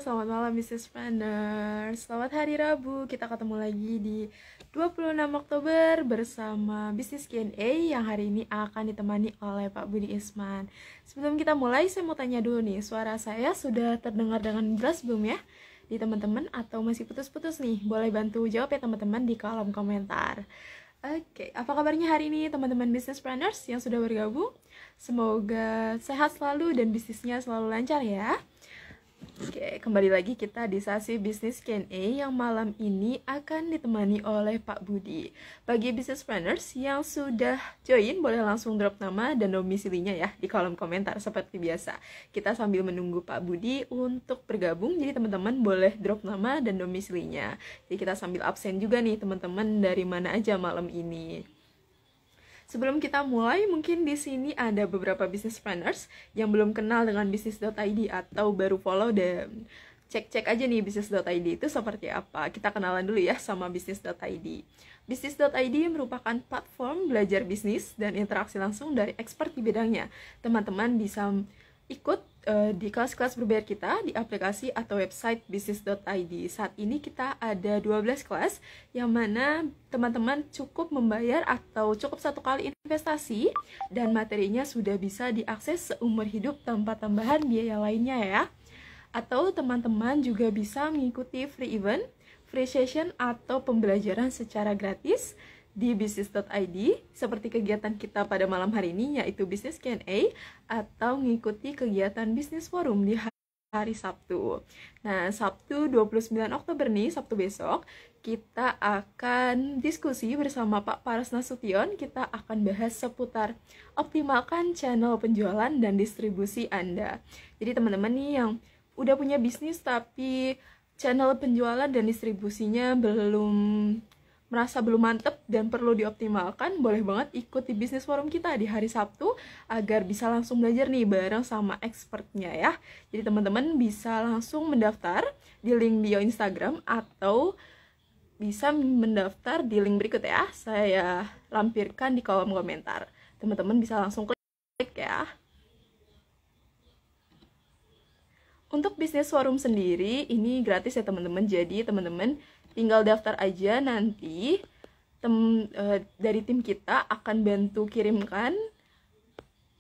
selamat malam Business Planner. Selamat hari Rabu, kita ketemu lagi di 26 Oktober bersama Business Q&A yang hari ini akan ditemani oleh Pak Budi Isman. Sebelum kita mulai, saya mau tanya dulu nih, suara saya sudah terdengar dengan jelas belum ya? Di teman-teman atau masih putus-putus nih? Boleh bantu jawab ya teman-teman di kolom komentar. Oke, apa kabarnya hari ini teman-teman Business Planners yang sudah bergabung? Semoga sehat selalu dan bisnisnya selalu lancar ya. Oke, kembali lagi kita di sesi bisnis Q&A yang malam ini akan ditemani oleh Pak Budi. Bagi business planners yang sudah join, boleh langsung drop nama dan domisilinya ya di kolom komentar seperti biasa. Kita sambil menunggu Pak Budi untuk bergabung, jadi teman-teman boleh drop nama dan domisilinya. Jadi kita sambil absen juga nih teman-teman dari mana aja malam ini. Sebelum kita mulai, mungkin di sini ada beberapa business planners yang belum kenal dengan bisnis.id atau baru follow dan cek-cek aja nih bisnis.id itu seperti apa. Kita kenalan dulu ya sama bisnis.id. Bisnis.id merupakan platform belajar bisnis dan interaksi langsung dari expert di bidangnya. Teman-teman bisa ikut di kelas-kelas berbayar kita di aplikasi atau website bisnis.id. Saat ini kita ada 12 kelas yang mana teman-teman cukup membayar atau cukup satu kali investasi dan materinya sudah bisa diakses seumur hidup tanpa tambahan biaya lainnya ya. Atau teman-teman juga bisa mengikuti free event, free session atau pembelajaran secara gratis di bisnis.id seperti kegiatan kita pada malam hari ini yaitu Business Q&A atau mengikuti kegiatan Business Forum di hari Sabtu. Nah, Sabtu 29 Oktober nih, Sabtu besok, kita akan diskusi bersama Pak Paras Nasution. Kita akan bahas seputar optimalkan channel penjualan dan distribusi Anda. Jadi teman-teman nih yang udah punya bisnis tapi channel penjualan dan distribusinya merasa belum mantep dan perlu dioptimalkan, boleh banget ikut di bisnis forum kita di hari Sabtu agar bisa langsung belajar nih bareng sama expertnya ya. Jadi teman-teman bisa langsung mendaftar di link bio Instagram atau bisa mendaftar di link berikut ya. Saya lampirkan di kolom komentar. Teman-teman bisa langsung klik ya. Untuk bisnis forum sendiri, ini gratis ya teman-teman. Jadi teman-teman tinggal daftar aja, nanti dari tim kita akan bantu kirimkan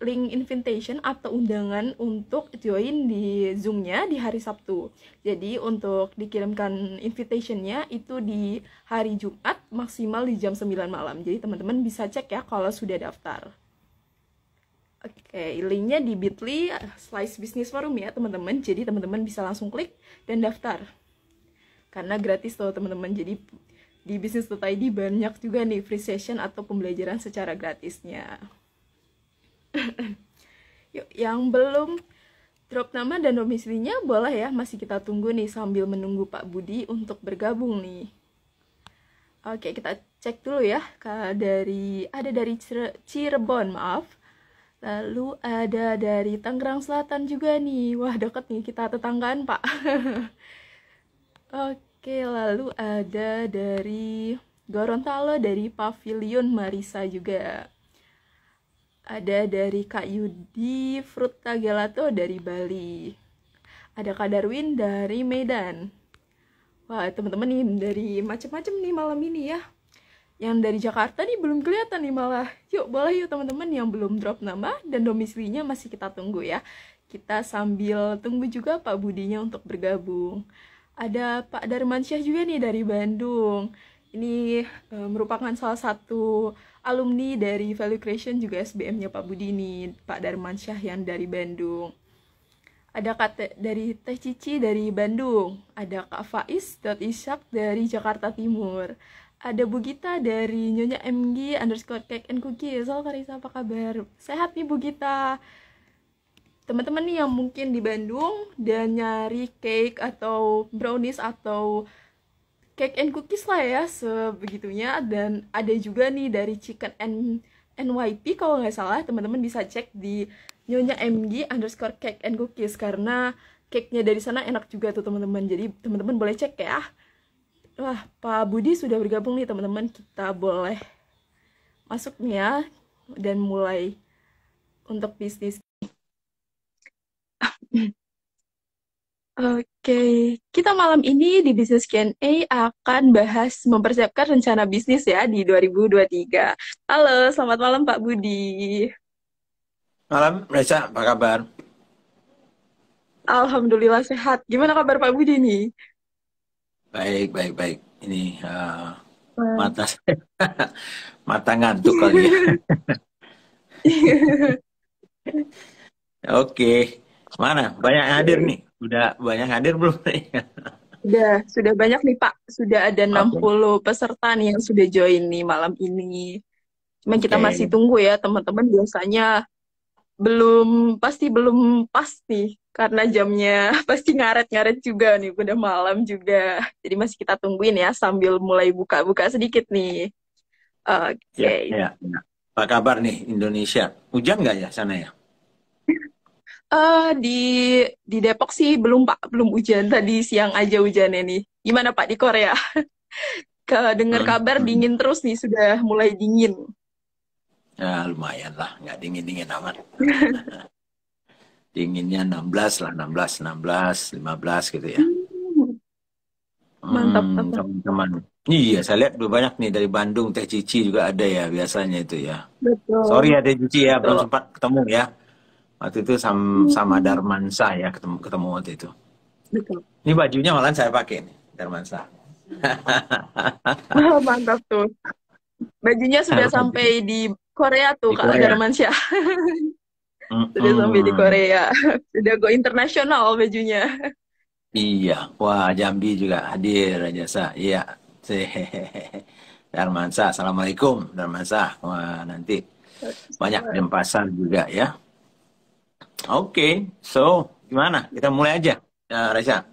link invitation atau undangan untuk join di Zoom-nya di hari Sabtu. Jadi untuk dikirimkan invitation-nya itu di hari Jumat maksimal di jam 9 malam. Jadi teman-teman bisa cek ya kalau sudah daftar. Oke, linknya di bit.ly / business forum ya teman-teman. Jadi teman-teman bisa langsung klik dan daftar. Karena gratis tuh teman-teman. Jadi di bisnis.id banyak juga nih free session atau pembelajaran secara gratisnya. Yuk, yang belum drop nama dan domisilinya boleh ya, masih kita tunggu nih sambil menunggu Pak Budi untuk bergabung nih. Oke, kita cek dulu ya. Ada dari Cirebon, maaf. Lalu ada dari Tangerang Selatan juga nih. Wah, deket nih, kita tetanggaan, Pak. Oke, lalu ada dari Gorontalo, dari Pavilion Marisa juga. Ada dari Kak Yudi Fruta Gelato dari Bali. Ada Kak Darwin dari Medan. Wah, teman-teman nih dari macam-macam nih malam ini ya. Yang dari Jakarta nih belum kelihatan nih malah. Yuk, boleh yuk teman-teman yang belum drop nama dan domisilinya masih kita tunggu ya. Kita sambil tunggu juga Pak Budinya untuk bergabung. Ada Pak Darmansyah juga nih dari Bandung. Ini merupakan salah satu alumni dari Value Creation juga SBM-nya Pak Budi nih, Pak Darmansyah yang dari Bandung. Ada dari Teh Cici dari Bandung. Ada Kak Faiz Ishak dari Jakarta Timur. Ada Bu Gita dari Nyonya MG _cake and cookies. Halo Karisa, apa kabar? Sehat nih Bu Gita. Teman-teman nih yang mungkin di Bandung dan nyari cake atau brownies atau cake and cookies lah ya sebegitunya. Dan ada juga nih dari Chicken and NYP kalau nggak salah, teman-teman bisa cek di Nyonya MG _cake and cookies karena cake-nya dari sana enak juga tuh teman-teman. Jadi teman-teman boleh cek ya. Wah, Pak Budi sudah bergabung nih teman-teman. Kita boleh masuk nih ya dan mulai untuk bisnis. Oke, kita malam ini di Business Q&A akan bahas mempersiapkan rencana bisnis ya di 2023. Halo, selamat malam Pak Budi. Malam, Reza, apa kabar? Alhamdulillah sehat. Gimana kabar Pak Budi nih? Baik, baik, baik. Ini Wah. mata saya, mata ngantuk kali ya. Oke, mana? Banyak yang hadir Oke. nih. Udah banyak yang hadir belum nih? Sudah banyak nih Pak. Sudah ada Oke, 60 peserta nih yang sudah join nih malam ini. Cuma kita oke. masih tunggu ya teman-teman, biasanya belum pasti karena jamnya pasti ngaret-ngaret juga nih, udah malam juga. Jadi masih kita tungguin ya sambil mulai buka-buka sedikit nih. Ya, Oke. ya, ya. Apa kabar nih Indonesia? Hujan nggak ya sana ya? Eh di Depok sih belum Pak, belum hujan. Tadi siang aja hujannya nih. Gimana Pak di Korea? Dengar Hmm, kabar hmm. dingin terus nih, sudah mulai dingin. Ya, lumayan lah. Nggak dingin-dingin amat. Dinginnya 16 lah, 16, 16, 15 gitu ya. Hmm, mantap, mantap. Teman-teman. Iya, saya lihat udah banyak nih dari Bandung, Teh Cici juga ada ya biasanya itu ya. Sorry Betul, ya Teh Cici ya, belum betul. sempat ketemu ya. Waktu itu sama Hmm, Darmansa ya ketemu waktu itu. betul. Ini bajunya malah saya pakai nih, Darmansa. Mantap tuh. Bajunya sudah sampai di Korea tuh Di Kak Korea. Darmansyah. Sudah sampai di Mm-mm. Korea. Sudah go internasional bajunya. Iya, wah Jambi juga hadir jasa. Iya, Darmansa. Assalamualaikum Darmansa. Wah nanti banyak Denpasar juga ya. Oke, so gimana? Kita mulai aja, ya, Reza.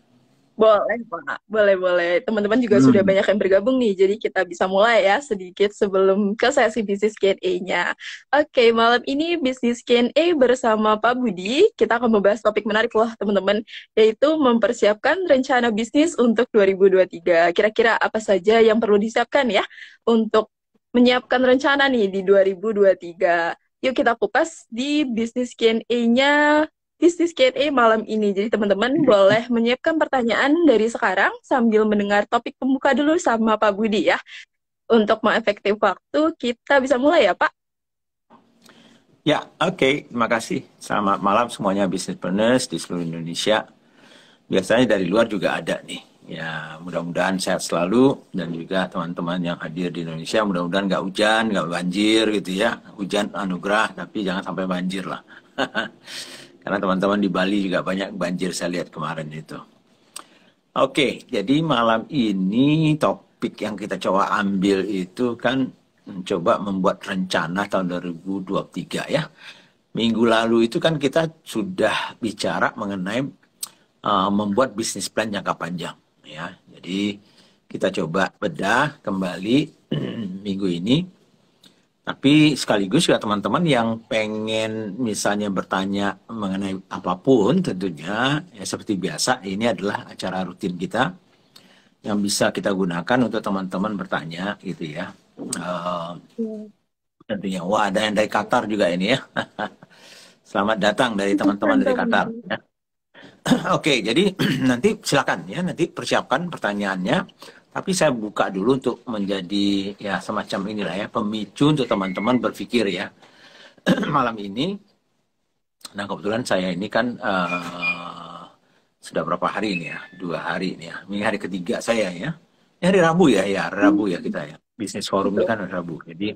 Boleh, Pak. Boleh, boleh. Teman-teman juga sudah Hmm. banyak yang bergabung nih, jadi kita bisa mulai ya sedikit sebelum ke sesi bisnis Q&A-nya. Oke, malam ini bisnis Q&A bersama Pak Budi. Kita akan membahas topik menarik loh, teman-teman, yaitu mempersiapkan rencana bisnis untuk 2023. Kira-kira apa saja yang perlu disiapkan ya untuk menyiapkan rencana nih di 2023. Yuk kita kupas di bisnis Q&A-nya Bisnis Q&A malam ini. Jadi teman-teman boleh menyiapkan pertanyaan dari sekarang sambil mendengar topik pembuka dulu sama Pak Budi ya. Untuk mengefektif waktu, kita bisa mulai ya Pak? Ya, oke. Terima kasih. Selamat malam semuanya businesspreneurs di seluruh Indonesia. Biasanya dari luar juga ada nih. Ya, mudah-mudahan sehat selalu dan juga teman-teman yang hadir di Indonesia mudah-mudahan nggak hujan, nggak banjir gitu ya. Hujan anugerah, tapi jangan sampai banjir lah. Karena teman-teman di Bali juga banyak banjir saya lihat kemarin itu. Oke, jadi malam ini topik yang kita coba ambil itu kan mencoba membuat rencana tahun 2023 ya. Minggu lalu itu kan kita sudah bicara mengenai membuat bisnis plan jangka panjang ya. Jadi kita coba bedah kembali minggu ini. Tapi sekaligus juga teman-teman yang pengen misalnya bertanya mengenai apapun tentunya ya seperti biasa ini adalah acara rutin kita yang bisa kita gunakan untuk teman-teman bertanya gitu ya. Eh, Hmm. tentunya wah ada yang dari Qatar juga ini ya. Selamat datang dari teman-teman dari Mantap, Qatar. mantap. Ya. Oke, jadi nanti silakan ya, nanti persiapkan pertanyaannya. Tapi saya buka dulu untuk menjadi ya semacam inilah ya, pemicu untuk teman-teman berpikir ya. Malam ini, nah kebetulan saya ini kan sudah berapa hari ini ya? 2 hari ini ya. Ini hari ketiga saya ya. Ini hari Rabu ya, hari Rabu ya Hmm, kita ya. Bisnis forum ini betul. kan hari Rabu. Jadi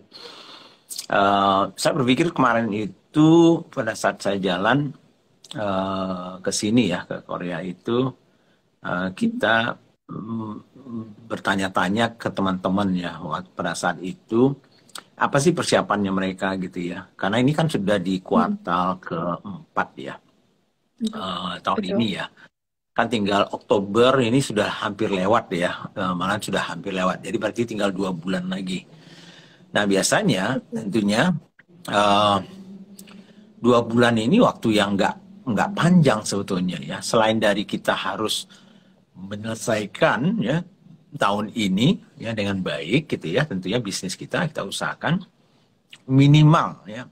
saya berpikir kemarin itu pada saat saya jalan ke sini ya ke Korea itu kita bertanya-tanya ke teman-teman ya pada saat itu apa sih persiapannya mereka gitu ya karena ini kan sudah di Hmm, kuartal keempat ya tahun ini betul. ya kan tinggal Oktober ini sudah hampir lewat ya malah sudah hampir lewat jadi berarti tinggal 2 bulan lagi. Nah biasanya Betul. tentunya eh, 2 bulan ini waktu yang nggak panjang sebetulnya ya. Selain dari kita harus menyelesaikan ya tahun ini ya dengan baik gitu ya. Tentunya bisnis kita usahakan minimal ya.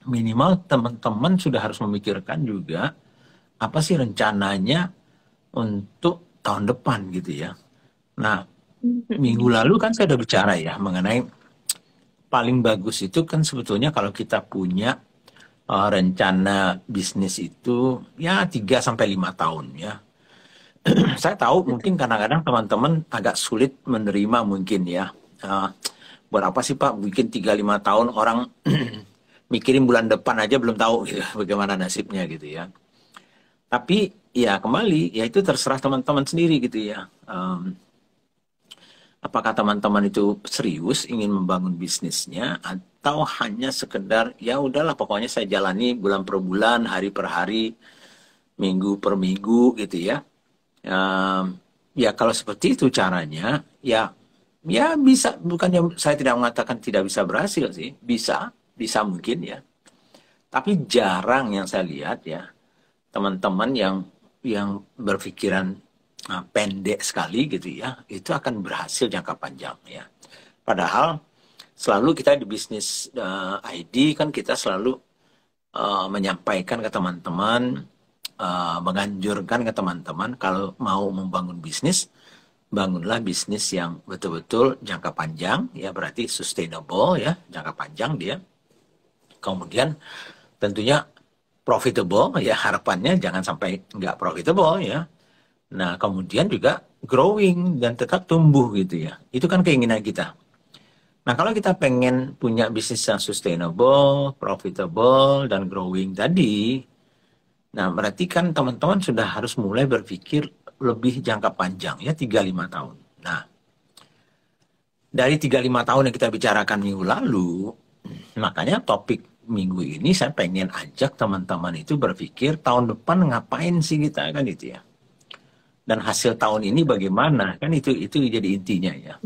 Minimal teman-teman sudah harus memikirkan juga apa sih rencananya untuk tahun depan gitu ya. Nah, minggu lalu kan saya udah bicara ya mengenai paling bagus itu kan sebetulnya kalau kita punya rencana bisnis itu ya 3 sampai 5 tahun ya. Saya tahu mungkin kadang-kadang teman-teman agak sulit menerima mungkin ya. Eh, Buat apa sih Pak bikin 3 5 tahun, orang mikirin bulan depan aja belum tahu gitu bagaimana nasibnya gitu ya. Tapi ya kembali ya itu terserah teman-teman sendiri gitu ya. Apakah teman-teman itu serius ingin membangun bisnisnya atau hanya sekedar ya udahlah pokoknya saya jalani bulan per bulan, hari per hari, minggu per minggu gitu ya. Ya kalau seperti itu caranya ya ya bisa, bukannya saya tidak mengatakan tidak bisa berhasil sih, bisa mungkin ya. Tapi jarang yang saya lihat ya teman-teman yang berpikiran pendek sekali gitu ya, itu akan berhasil jangka panjang ya. Padahal selalu kita di bisnis ID kan kita selalu menyampaikan ke teman-teman, menganjurkan ke teman-teman kalau mau membangun bisnis, bangunlah bisnis yang betul-betul jangka panjang ya, berarti sustainable ya, jangka panjang dia. Kemudian tentunya profitable ya, harapannya jangan sampai nggak profitable ya. Nah kemudian juga growing dan tetap tumbuh gitu ya, itu kan keinginan kita. Nah kalau kita pengen punya bisnis yang sustainable, profitable, dan growing tadi, nah berarti kan teman-teman sudah harus mulai berpikir lebih jangka panjang ya, 3 5 tahun. Nah dari 3 5 tahun yang kita bicarakan minggu lalu, makanya topik minggu ini saya pengen ajak teman-teman itu berpikir tahun depan ngapain sih kita kan itu ya. Dan hasil tahun ini bagaimana kan itu jadi intinya ya.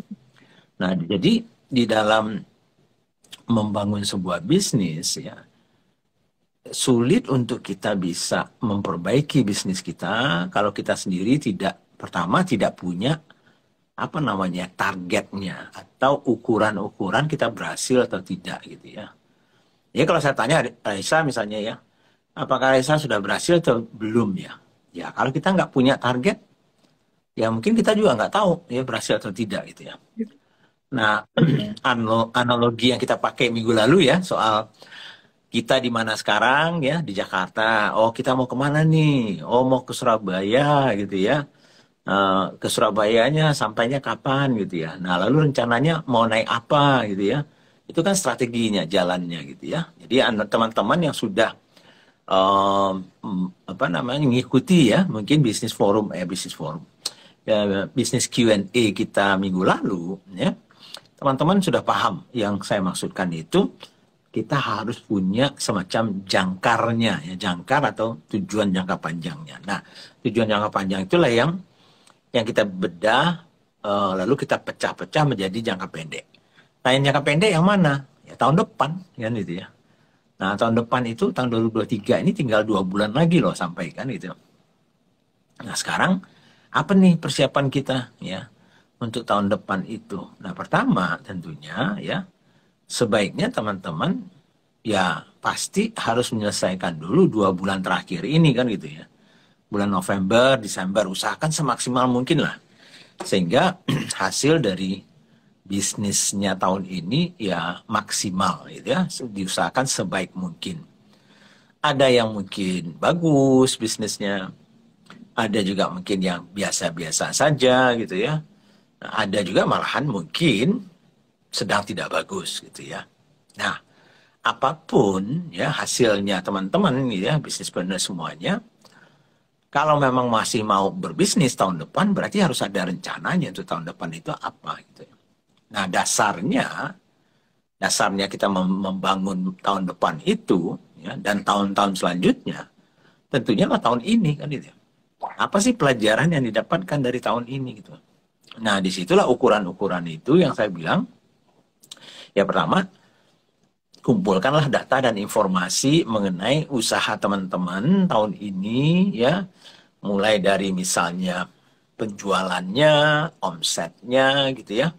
Nah jadi di dalam membangun sebuah bisnis ya, sulit untuk kita bisa memperbaiki bisnis kita kalau kita sendiri pertama tidak punya apa namanya targetnya atau ukuran-ukuran kita berhasil atau tidak gitu ya. Ya kalau saya tanya Raisa misalnya ya, apakah Raisa sudah berhasil atau belum ya? Ya kalau kita nggak punya target, ya mungkin kita juga nggak tahu ya berhasil atau tidak gitu ya. Nah analogi yang kita pakai minggu lalu ya soal kita di mana sekarang ya, di Jakarta. Oh kita mau kemana nih? Oh mau ke Surabaya gitu ya. Ke Surabayanya sampainya kapan gitu ya. Nah lalu rencananya mau naik apa gitu ya. Itu kan strateginya, jalannya gitu ya. Jadi teman-teman yang sudah apa namanya mengikuti ya, mungkin bisnis forum ya, bisnis Q&A kita minggu lalu ya, teman-teman sudah paham yang saya maksudkan itu. Kita harus punya semacam jangkarnya ya, jangkar atau tujuan jangka panjangnya. Nah tujuan jangka panjang itulah yang kita bedah, lalu kita pecah-pecah menjadi jangka pendek. Nah yang jangka pendek yang mana? Ya tahun depan kan gitu ya. Nah tahun depan itu tahun 2023 ini tinggal 2 bulan lagi loh sampai kan gitu. Nah sekarang apa nih persiapan kita ya untuk tahun depan itu? Nah pertama tentunya ya sebaiknya teman-teman ya pasti harus menyelesaikan dulu 2 bulan terakhir ini kan gitu ya. Bulan November, Desember usahakan semaksimal mungkin lah. Sehingga hasil dari bisnisnya tahun ini ya maksimal gitu ya, diusahakan sebaik mungkin. Ada yang mungkin bagus bisnisnya, ada juga mungkin yang biasa-biasa saja gitu ya. Ada juga malahan mungkin sedang tidak bagus gitu ya. Nah, apapun ya hasilnya teman-teman ya, bisnispreneur semuanya, kalau memang masih mau berbisnis tahun depan berarti harus ada rencananya untuk tahun depan itu apa gitu ya. Nah, dasarnya kita membangun tahun depan itu ya, dan tahun-tahun selanjutnya tentunya lah tahun ini kan gitu. Apa sih pelajaran yang didapatkan dari tahun ini gitu. Nah, disitulah ukuran-ukuran itu yang saya bilang. Ya pertama, kumpulkanlah data dan informasi mengenai usaha teman-teman tahun ini ya, mulai dari misalnya penjualannya, omsetnya gitu ya.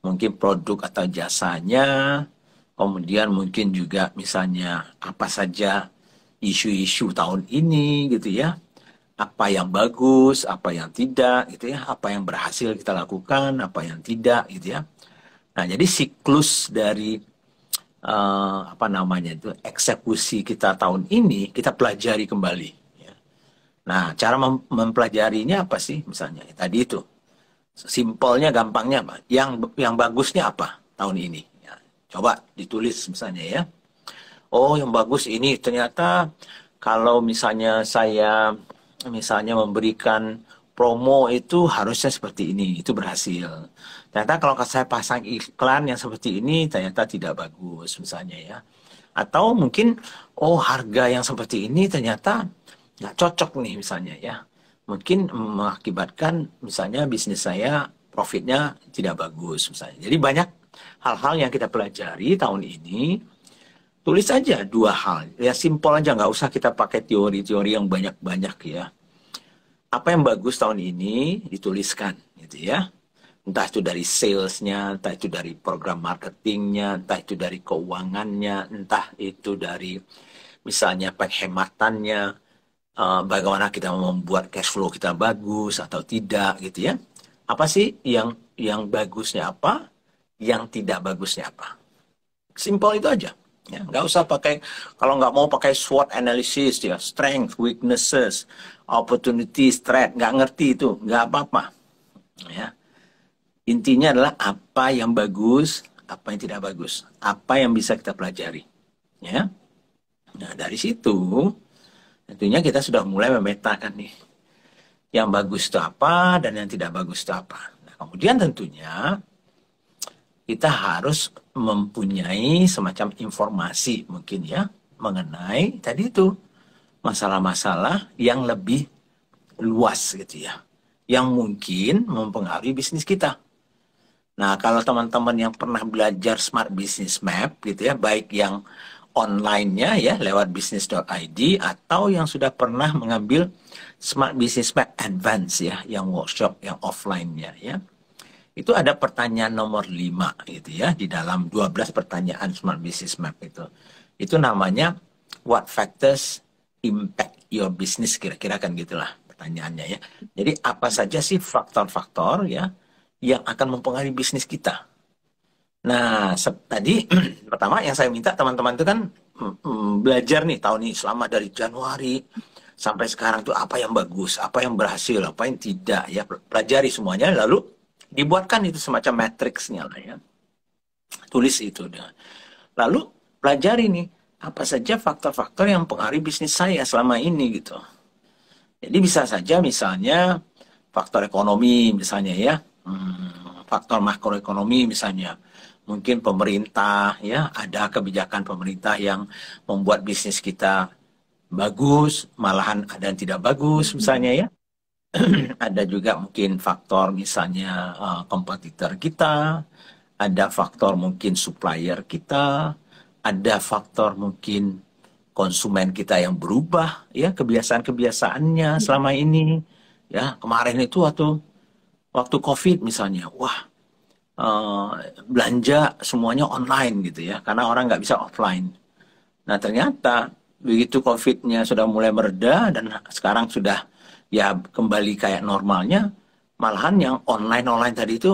Mungkin produk atau jasanya, kemudian mungkin juga misalnya apa saja isu-isu tahun ini gitu ya. apa yang bagus, apa yang tidak, gitu ya, apa yang berhasil kita lakukan, apa yang tidak, gitu ya. Nah, jadi siklus dari apa namanya itu eksekusi kita tahun ini kita pelajari kembali. Ya. Nah, cara mempelajarinya apa sih? Misalnya tadi itu, simpelnya, gampangnya apa? Yang bagusnya apa tahun ini? Ya, coba ditulis misalnya ya. Oh, yang bagus ini ternyata kalau misalnya saya misalnya memberikan promo itu harusnya seperti ini, itu berhasil. Ternyata kalau saya pasang iklan yang seperti ini ternyata tidak bagus misalnya ya. Atau mungkin oh harga yang seperti ini ternyata nggak cocok nih misalnya ya. Mungkin mengakibatkan misalnya bisnis saya profitnya tidak bagus misalnya. Jadi banyak hal-hal yang kita pelajari tahun ini. Tulis aja dua hal, ya simpel aja, nggak usah kita pakai teori-teori yang banyak-banyak ya. Apa yang bagus tahun ini dituliskan, gitu ya. Entah itu dari salesnya, entah itu dari program marketingnya, entah itu dari keuangannya, entah itu dari misalnya penghematannya, bagaimana kita membuat cash flow kita bagus atau tidak, gitu ya. Apa sih yang bagusnya apa, yang tidak bagusnya apa. Simpel itu aja. Ya, nggak usah pakai, kalau nggak mau pakai SWOT analysis ya, strength, weaknesses, opportunity, threat, nggak ngerti itu, nggak apa-apa. Ya. Intinya adalah apa yang bagus, apa yang tidak bagus, apa yang bisa kita pelajari. Ya. Nah dari situ, tentunya kita sudah mulai memetakan nih, yang bagus itu apa dan yang tidak bagus itu apa. Nah, kemudian tentunya kita harus mempunyai semacam informasi mungkin ya mengenai tadi itu masalah-masalah yang lebih luas gitu ya, yang mungkin mempengaruhi bisnis kita. Nah, kalau teman-teman yang pernah belajar Smart Business Map gitu ya, baik yang online-nya ya lewat business.id atau yang sudah pernah mengambil Smart Business Map Advance ya, yang workshop yang offline-nya ya. Itu ada pertanyaan nomor 5 gitu ya, di dalam 12 pertanyaan Smart Business Map itu. Itu namanya what factors impact your business, kira-kira kan gitulah pertanyaannya ya. Jadi apa saja sih faktor-faktor ya yang akan mempengaruhi bisnis kita. Nah, tadi pertama yang saya minta teman-teman itu kan belajar nih tahun ini selama dari Januari sampai sekarang tuh apa yang bagus, apa yang berhasil, apa yang tidak ya, pelajari semuanya lalu dibuatkan itu semacam matriksnya lah ya. Tulis itu. Lalu pelajari nih, apa saja faktor-faktor yang mempengaruhi bisnis saya selama ini gitu. Jadi bisa saja misalnya faktor ekonomi misalnya ya. Faktor makroekonomi misalnya. Mungkin pemerintah ya, ada kebijakan pemerintah yang membuat bisnis kita bagus, malahan ada yang tidak bagus misalnya ya. Ada juga mungkin faktor misalnya kompetitor kita, ada faktor mungkin supplier kita, ada faktor mungkin konsumen kita yang berubah ya kebiasaan-kebiasaannya selama ini ya. Kemarin itu waktu COVID misalnya, wah belanja semuanya online gitu ya, karena orang nggak bisa offline. Nah ternyata begitu COVID-nya sudah mulai mereda dan sekarang sudah ya kembali kayak normalnya, malahan yang online tadi itu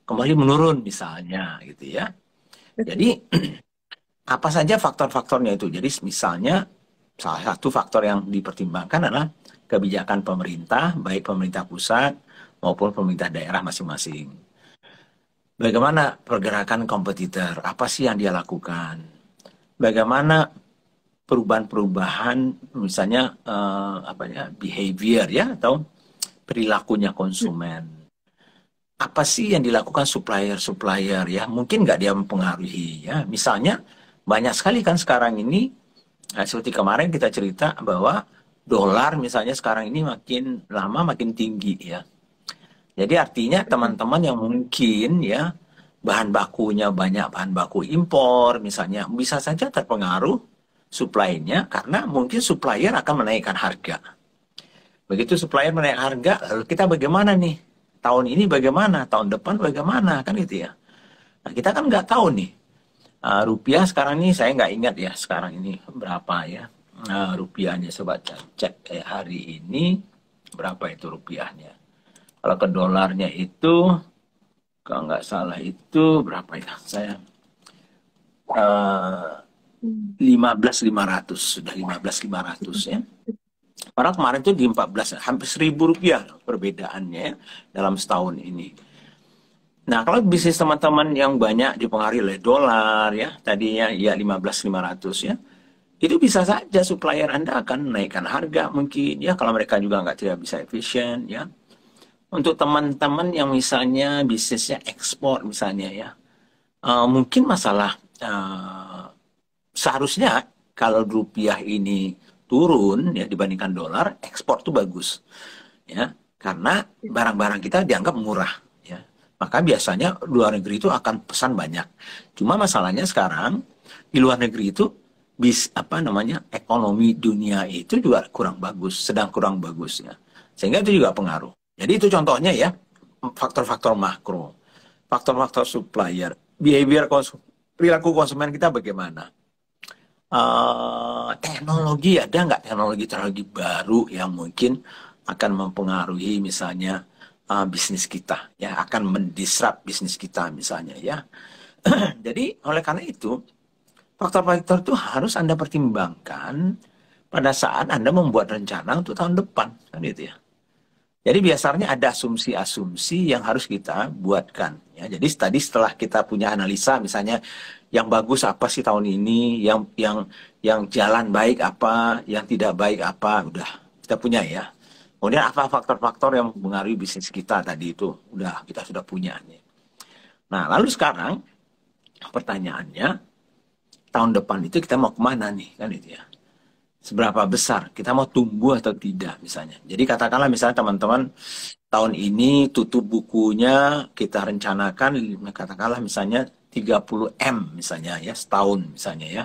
kembali menurun misalnya gitu ya. Jadi apa saja faktor-faktornya itu. Jadi misalnya salah satu faktor yang dipertimbangkan adalah kebijakan pemerintah, baik pemerintah pusat maupun pemerintah daerah masing-masing. Bagaimana pergerakan kompetitor, apa sih yang dia lakukan? Bagaimana perubahan-perubahan misalnya behavior ya atau perilakunya konsumen. Apa sih yang dilakukan supplier ya? Mungkin nggak dia mempengaruhi ya. Misalnya banyak sekali kan sekarang ini seperti kemarin kita cerita bahwa dolar misalnya sekarang ini makin lama makin tinggi ya. Jadi artinya teman-teman yang mungkin ya bahan bakunya banyak bahan baku impor misalnya bisa saja terpengaruh supply-nya karena mungkin supplier akan menaikkan harga. Begitu supplier menaikkan harga, lalu kita bagaimana nih? Tahun ini bagaimana? Tahun depan bagaimana? Kan gitu ya. Nah, kita kan nggak tahu nih. Rupiah sekarang ini saya nggak ingat ya sekarang ini berapa ya. Rupiahnya coba cek hari ini. Berapa itu rupiahnya? Kalau ke dolarnya itu, kalau nggak salah itu berapa ya? Saya eh, Hmm. 15.500, sudah 15.500 ya. Orang kemarin itu di 14, hampir 1.000 rupiah perbedaannya ya, dalam setahun ini. Nah, kalau bisnis teman-teman yang banyak dipengaruhi oleh dolar ya, tadinya ya 15.500 ya, itu bisa saja supplier Anda akan menaikkan harga mungkin ya, kalau mereka juga nggak tidak bisa efisien ya. Untuk teman-teman yang misalnya bisnisnya ekspor misalnya ya, mungkin masalah seharusnya kalau rupiah ini turun ya dibandingkan dolar, ekspor tuh bagus ya, karena barang-barang kita dianggap murah ya. Maka biasanya luar negeri itu akan pesan banyak. Cuma masalahnya sekarang di luar negeri itu apa namanya, ekonomi dunia itu juga kurang bagus, sedang kurang bagus ya. Sehingga itu juga pengaruh. Jadi itu contohnya ya, faktor-faktor makro, faktor-faktor supplier, behavior perilaku konsumen kita bagaimana. Teknologi, ada nggak teknologi-teknologi baru yang mungkin akan mempengaruhi misalnya bisnis kita ya, akan mendisrupt bisnis kita misalnya ya. Jadi oleh karena itu faktor-faktor itu harus Anda pertimbangkan pada saat Anda membuat rencana untuk tahun depan kan itu ya. Jadi biasanya ada asumsi-asumsi yang harus kita buatkan. Ya, jadi tadi setelah kita punya analisa, misalnya yang bagus apa sih tahun ini, yang jalan baik apa, yang tidak baik apa, udah kita punya ya. Kemudian apa faktor-faktor yang mempengaruhi bisnis kita tadi itu, udah kita sudah punya nih. Nah, lalu sekarang pertanyaannya, tahun depan itu kita mau kemana nih, kan itu ya. Seberapa besar kita mau tumbuh atau tidak misalnya. Jadi katakanlah misalnya teman-teman tahun ini tutup bukunya kita rencanakan katakanlah misalnya 30 M misalnya ya setahun misalnya ya.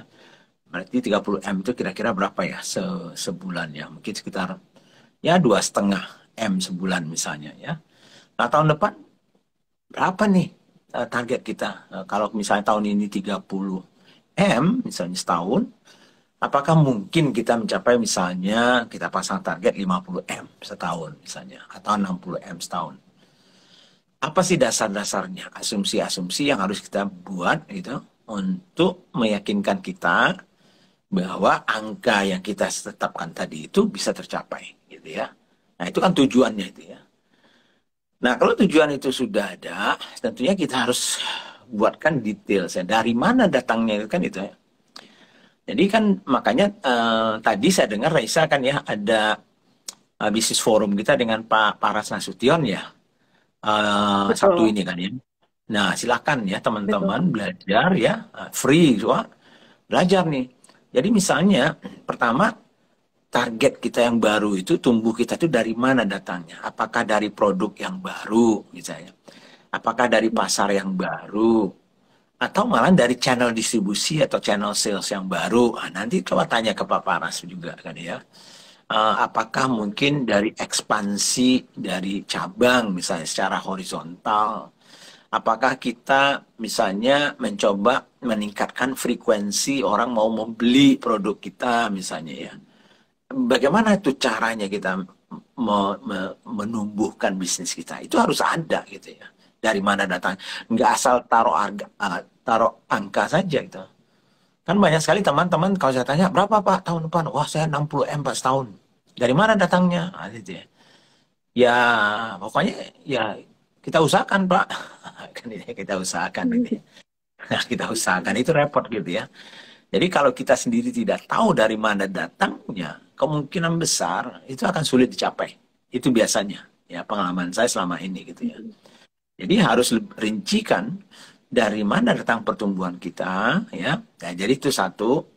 Berarti 30 M itu kira-kira berapa ya sebulan ya? Mungkin sekitar ya 2,5 M sebulan misalnya ya. Nah tahun depan berapa nih target kita? Kalau misalnya tahun ini 30 M misalnya setahun, apakah mungkin kita mencapai misalnya kita pasang target 50 M setahun misalnya atau 60 M setahun? Apa sih dasar-dasarnya? Asumsi-asumsi yang harus kita buat gitu untuk meyakinkan kita bahwa angka yang kita tetapkan tadi itu bisa tercapai gitu ya. Nah, itu kan tujuannya itu ya. Nah, kalau tujuan itu sudah ada, tentunya kita harus buatkan detail. Dari mana datangnya itu kan itu ya. Jadi kan makanya tadi saya dengar Raisa kan ya ada bisnis forum kita dengan Pak Paras Nasution ya Sabtu Betul, ini kan ya. Nah silakan ya betul. teman-teman belajar ya free semua belajar nih. Jadi misalnya pertama target kita yang baru itu tumbuh kita itu dari mana datangnya? Apakah dari produk yang baru misalnya? Apakah dari pasar yang baru? Atau malah dari channel distribusi atau channel sales yang baru. Nah, nanti coba tanya ke Pak Paras juga kan ya. Apakah mungkin dari ekspansi dari cabang misalnya secara horizontal? Apakah kita misalnya mencoba meningkatkan frekuensi orang mau membeli produk kita misalnya ya? Bagaimana itu caranya kita menumbuhkan bisnis kita? Itu harus ada gitu ya. Dari mana datang? Nggak asal taruh harga, taruh angka saja gitu. Kan banyak sekali teman-teman kalau saya tanya, berapa Pak tahun depan? Wah saya 60 M Pak setahun. Dari mana datangnya? Nah, gitu ya. Ya pokoknya ya kita usahakan Pak. Kan ini kita usahakan ini. Nah, kita usahakan itu repot gitu ya. Jadi kalau kita sendiri tidak tahu dari mana datangnya, kemungkinan besar itu akan sulit dicapai. Itu biasanya ya pengalaman saya selama ini gitu ya. Jadi harus rincikan dari mana datang pertumbuhan kita ya. Nah, jadi itu satu.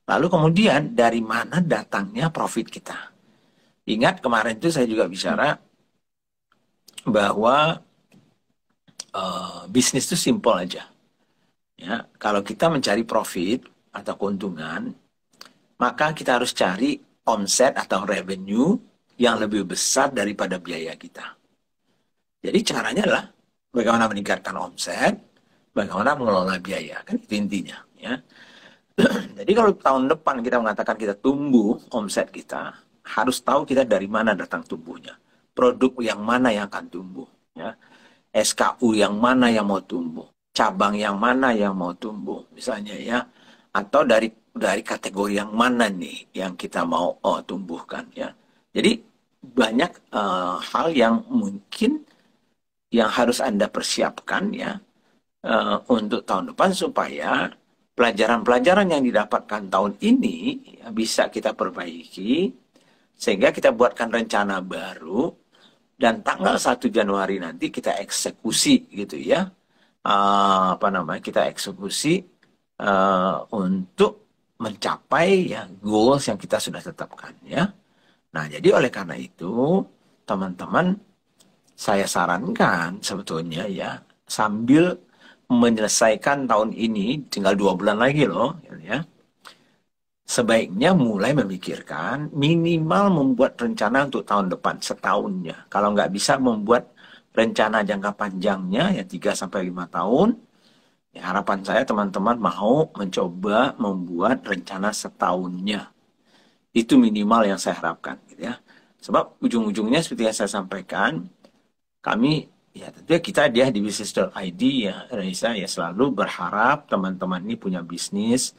Lalu kemudian dari mana datangnya profit kita. Ingat kemarin itu saya juga bicara bahwa bisnis itu simple aja. Ya, kalau kita mencari profit atau keuntungan, maka kita harus cari omset atau revenue yang lebih besar daripada biaya kita. Jadi caranya adalah bagaimana meningkatkan omset, bagaimana mengelola biaya, kan itu intinya. Ya. Jadi kalau tahun depan kita mengatakan kita tumbuh omset kita, harus tahu kita dari mana datang tumbuhnya, produk yang mana yang akan tumbuh, ya, SKU yang mana yang mau tumbuh, cabang yang mana yang mau tumbuh, misalnya ya, atau dari kategori yang mana nih yang kita mau tumbuhkan, ya. Jadi banyak hal yang mungkin yang harus Anda persiapkan, ya, untuk tahun depan supaya pelajaran-pelajaran yang didapatkan tahun ini ya, bisa kita perbaiki sehingga kita buatkan rencana baru dan tanggal 1 Januari nanti kita eksekusi gitu ya. Kita eksekusi untuk mencapai ya goals yang kita sudah tetapkan ya. Nah, jadi oleh karena itu teman-teman, saya sarankan sebetulnya ya, sambil menyelesaikan tahun ini, tinggal 2 bulan lagi loh, ya. Sebaiknya mulai memikirkan minimal membuat rencana untuk tahun depan setahunnya. Kalau nggak bisa membuat rencana jangka panjangnya ya 3 sampai 5 tahun, ya harapan saya teman-teman mau mencoba membuat rencana setahunnya. Itu minimal yang saya harapkan, gitu ya. Sebab ujung-ujungnya seperti yang saya sampaikan, kami ya tentunya kita dia di bisnis.id ya Raisa ya selalu berharap teman-teman ini punya bisnis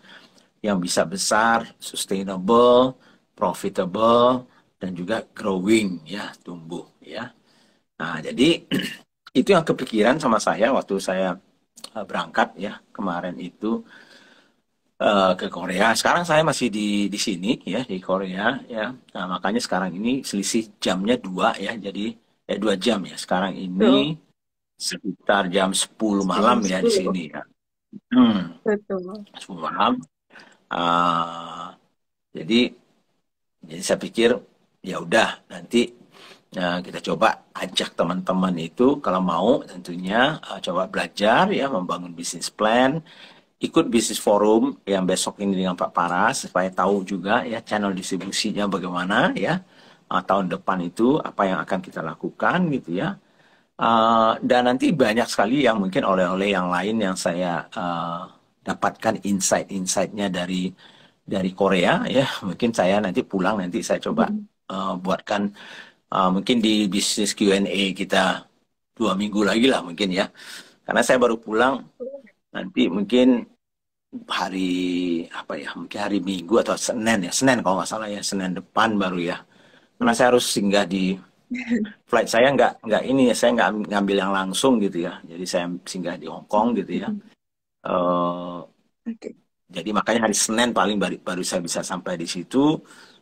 yang bisa besar, sustainable, profitable dan juga growing ya, tumbuh ya. Nah, jadi itu yang kepikiran sama saya waktu saya berangkat ya kemarin itu ke Korea. Sekarang saya masih di sini ya di Korea ya. Nah, makanya sekarang ini selisih jamnya 2 ya. Jadi 2 jam ya. Sekarang ini Betul. sekitar jam 10 Jam malam ya di 10. sini ya. Hmm, Betul. 10 malam. Uh, jadi saya pikir ya udah nanti kita coba ajak teman-teman itu kalau mau tentunya coba belajar ya membangun bisnis plan, ikut bisnis forum yang besok ini dengan Pak Paras supaya tahu juga ya channel distribusinya bagaimana ya tahun depan itu apa yang akan kita lakukan gitu ya. Dan nanti banyak sekali yang mungkin oleh-oleh yang lain yang saya dapatkan insight-insightnya dari Korea ya. Mungkin saya nanti pulang nanti saya coba buatkan mungkin di bisnis Q&A kita 2 minggu lagi lah mungkin ya. Karena saya baru pulang nanti mungkin mungkin hari Minggu atau Senin kalau nggak salah ya, Senin depan baru ya. Karena saya harus singgah di flight saya nggak ini ya, saya nggak ngambil yang langsung gitu ya. Jadi saya singgah di Hong Kong gitu ya. Oke. Jadi makanya hari Senin paling baru saya bisa sampai di situ.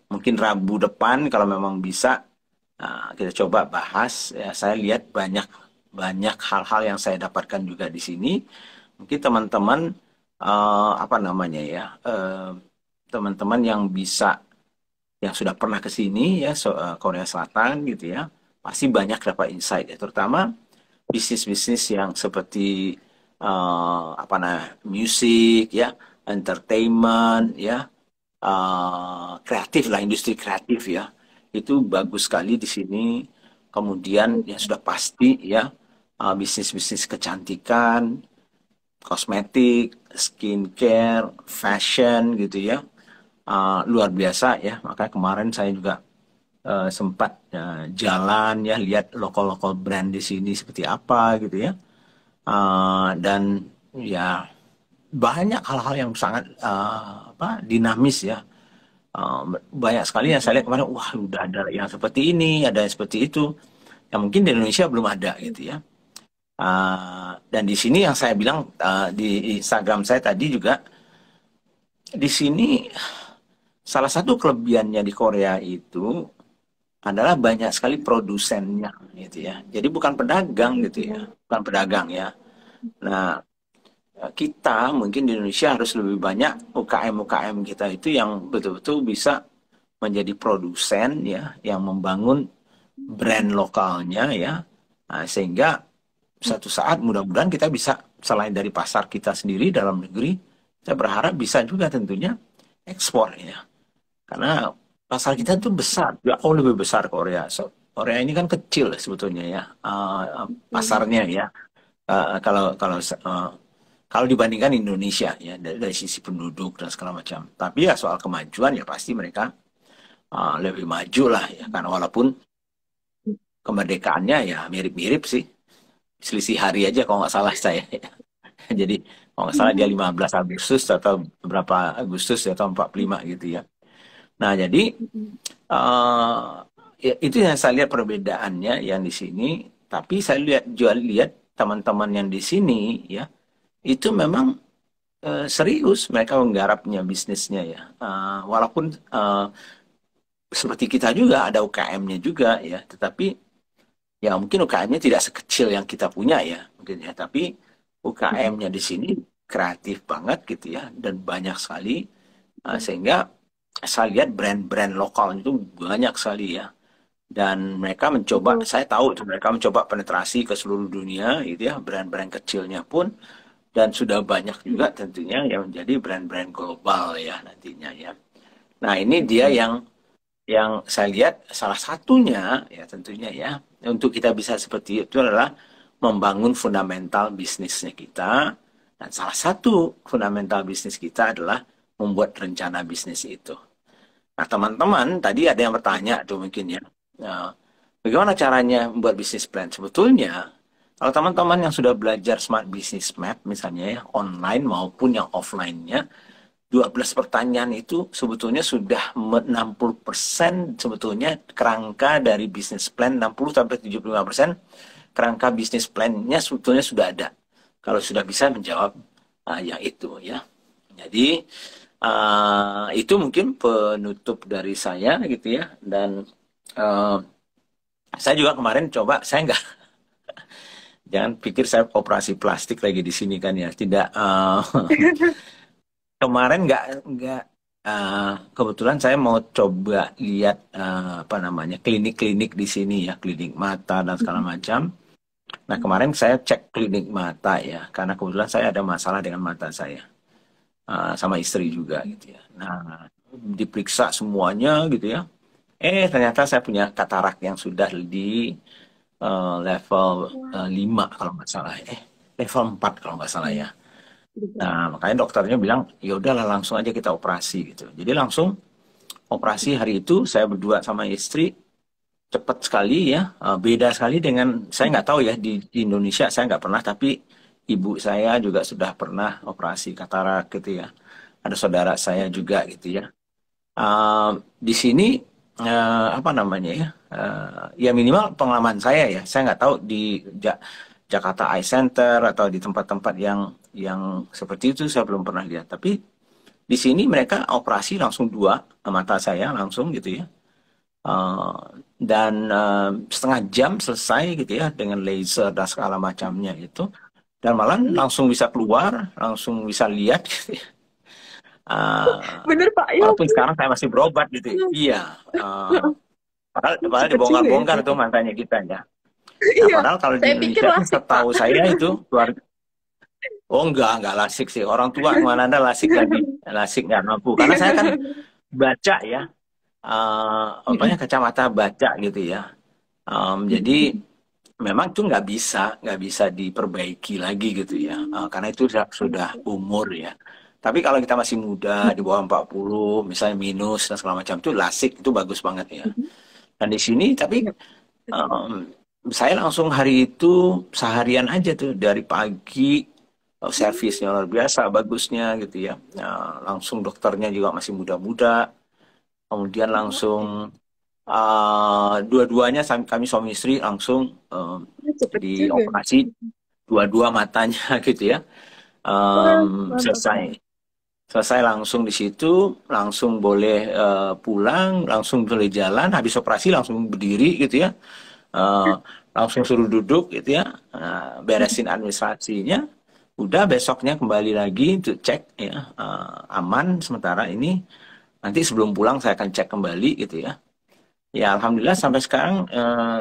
Mungkin Rabu depan kalau memang bisa kita coba bahas. Ya, saya lihat banyak hal-hal yang saya dapatkan juga di sini. Mungkin teman-teman teman-teman yang sudah pernah ke sini ya Korea Selatan gitu ya, pasti banyak dapat insight ya, terutama bisnis-bisnis yang seperti musik ya, entertainment ya, kreatif lah, industri kreatif ya, itu bagus sekali di sini. Kemudian yang sudah pasti ya bisnis-bisnis kecantikan, kosmetik, skincare, fashion gitu ya, luar biasa ya. Makanya kemarin saya juga sempat jalan ya, lihat lokal-lokal brand di sini seperti apa gitu ya. Dan ya banyak hal-hal yang sangat dinamis ya. Banyak sekali yang saya lihat kemarin, wah udah ada yang seperti ini, ada yang seperti itu, yang mungkin di Indonesia belum ada gitu ya. Dan di sini yang saya bilang di Instagram saya tadi juga, di sini salah satu kelebihannya di Korea itu adalah banyak sekali produsennya gitu ya. Jadi bukan pedagang gitu ya, bukan pedagang ya. Nah, kita mungkin di Indonesia harus lebih banyak UKM-UKM kita itu yang betul-betul bisa menjadi produsen ya, yang membangun brand lokalnya ya. Nah, sehingga satu saat mudah-mudahan kita bisa selain dari pasar kita sendiri dalam negeri, saya berharap bisa juga tentunya ekspor ya. Karena pasar kita itu besar, jauh lebih besar Korea. Korea ini kan kecil sebetulnya ya pasarnya ya. Kalau dibandingkan Indonesia ya dari sisi penduduk dan segala macam. Tapi ya soal kemajuan ya pasti mereka lebih maju lah ya, karena walaupun kemerdekaannya ya mirip-mirip sih, selisih hari aja kalau nggak salah saya. Jadi kalau nggak salah dia 15 Agustus atau berapa Agustus atau 45 gitu ya. Nah jadi uh, ya, itu yang saya lihat perbedaannya yang di sini. Tapi saya lihat juga lihat teman-teman yang di sini ya itu memang serius mereka menggarapnya bisnisnya ya. Walaupun seperti kita juga ada UKM-nya juga ya, tetapi ya mungkin UKM-nya tidak sekecil yang kita punya ya mungkin ya, tapi UKM-nya di sini kreatif banget gitu ya dan banyak sekali. Sehingga saya lihat brand-brand lokal itu banyak sekali ya, dan mereka mencoba, Betul. saya tahu itu mereka mencoba penetrasi ke seluruh dunia gitu ya, brand-brand kecilnya pun, dan sudah banyak juga tentunya yang menjadi brand-brand global ya nantinya ya. Nah ini dia Betul. yang saya lihat salah satunya ya tentunya ya, untuk kita bisa seperti itu adalah membangun fundamental bisnisnya kita. Dan salah satu fundamental bisnis kita adalah membuat rencana bisnis itu. Nah teman-teman tadi ada yang bertanya tuh mungkin ya, nah, bagaimana caranya membuat bisnis plan? Sebetulnya kalau teman-teman yang sudah belajar Smart Business Map misalnya ya, online maupun yang offline-nya, 12 pertanyaan itu sebetulnya sudah 60% sebetulnya kerangka dari bisnis plan, 60 sampai 75% kerangka bisnis plan-nya sebetulnya sudah ada. Kalau sudah bisa menjawab yang itu ya. Jadi itu mungkin penutup dari saya gitu ya. Dan uh, saya juga kemarin coba, saya nggak, jangan pikir saya operasi plastik lagi di sini kan ya. Tidak. Kemarin nggak kebetulan saya mau coba lihat apa namanya klinik-klinik di sini ya, klinik mata dan segala macam. Nah kemarin saya cek klinik mata ya, karena kebetulan saya ada masalah dengan mata saya, sama istri juga gitu ya. Nah diperiksa semuanya gitu ya. Ternyata saya punya katarak yang sudah di level 5 kalau nggak salah. Level 4 kalau nggak salah ya. Nah, makanya dokternya bilang, ya udahlah langsung aja kita operasi gitu. Jadi langsung operasi hari itu saya berdua sama istri, cepat sekali ya. Beda sekali dengan, saya nggak tahu ya di Indonesia saya nggak pernah, tapi ibu saya juga sudah pernah operasi katarak gitu ya. Ada saudara saya juga gitu ya. Di sini apa namanya ya? Ya minimal pengalaman saya ya. Saya nggak tahu di Jakarta Eye Center atau di tempat-tempat yang seperti itu saya belum pernah lihat. Tapi di sini mereka operasi langsung dua mata saya langsung gitu ya. Uh, dan setengah jam selesai gitu ya dengan laser dan segala macamnya itu. Dan malah langsung bisa keluar, langsung bisa lihat gitu ya. Bener Pak, ya Walaupun ampun. sekarang saya masih berobat gitu. Iya. Padahal Cepet juga ya dibongkar-bongkar tuh ternyata. matanya kita ya. Nah, Iya, padahal kalau di saya pikir Indonesia kan lasik Pak. setahu saya itu keluarga. Oh enggak lasik sih. Orang tua mana ada lasik lagi. Lasik nggak mampu. Karena saya kan baca ya. Apanya kacamata baca gitu ya. Jadi memang itu nggak bisa diperbaiki lagi gitu ya. Karena itu sudah umur ya. Tapi kalau kita masih muda di bawah 40, misalnya minus dan segala macam itu lasik itu bagus banget ya. Dan di sini tapi Iya. saya langsung hari itu seharian aja tuh dari pagi, servisnya luar biasa bagusnya gitu ya. Langsung dokternya juga masih muda-muda. Kemudian langsung dua-duanya kami suami istri langsung Cepet juga. dioperasi dua-dua matanya gitu ya. Wah, mantap. Selesai. Selesai langsung di situ, langsung boleh pulang, langsung boleh jalan, habis operasi langsung berdiri gitu ya. Eh, Langsung suruh duduk gitu ya, beresin administrasinya, udah besoknya kembali lagi untuk cek ya, aman sementara ini, nanti sebelum pulang saya akan cek kembali gitu ya. Ya alhamdulillah sampai sekarang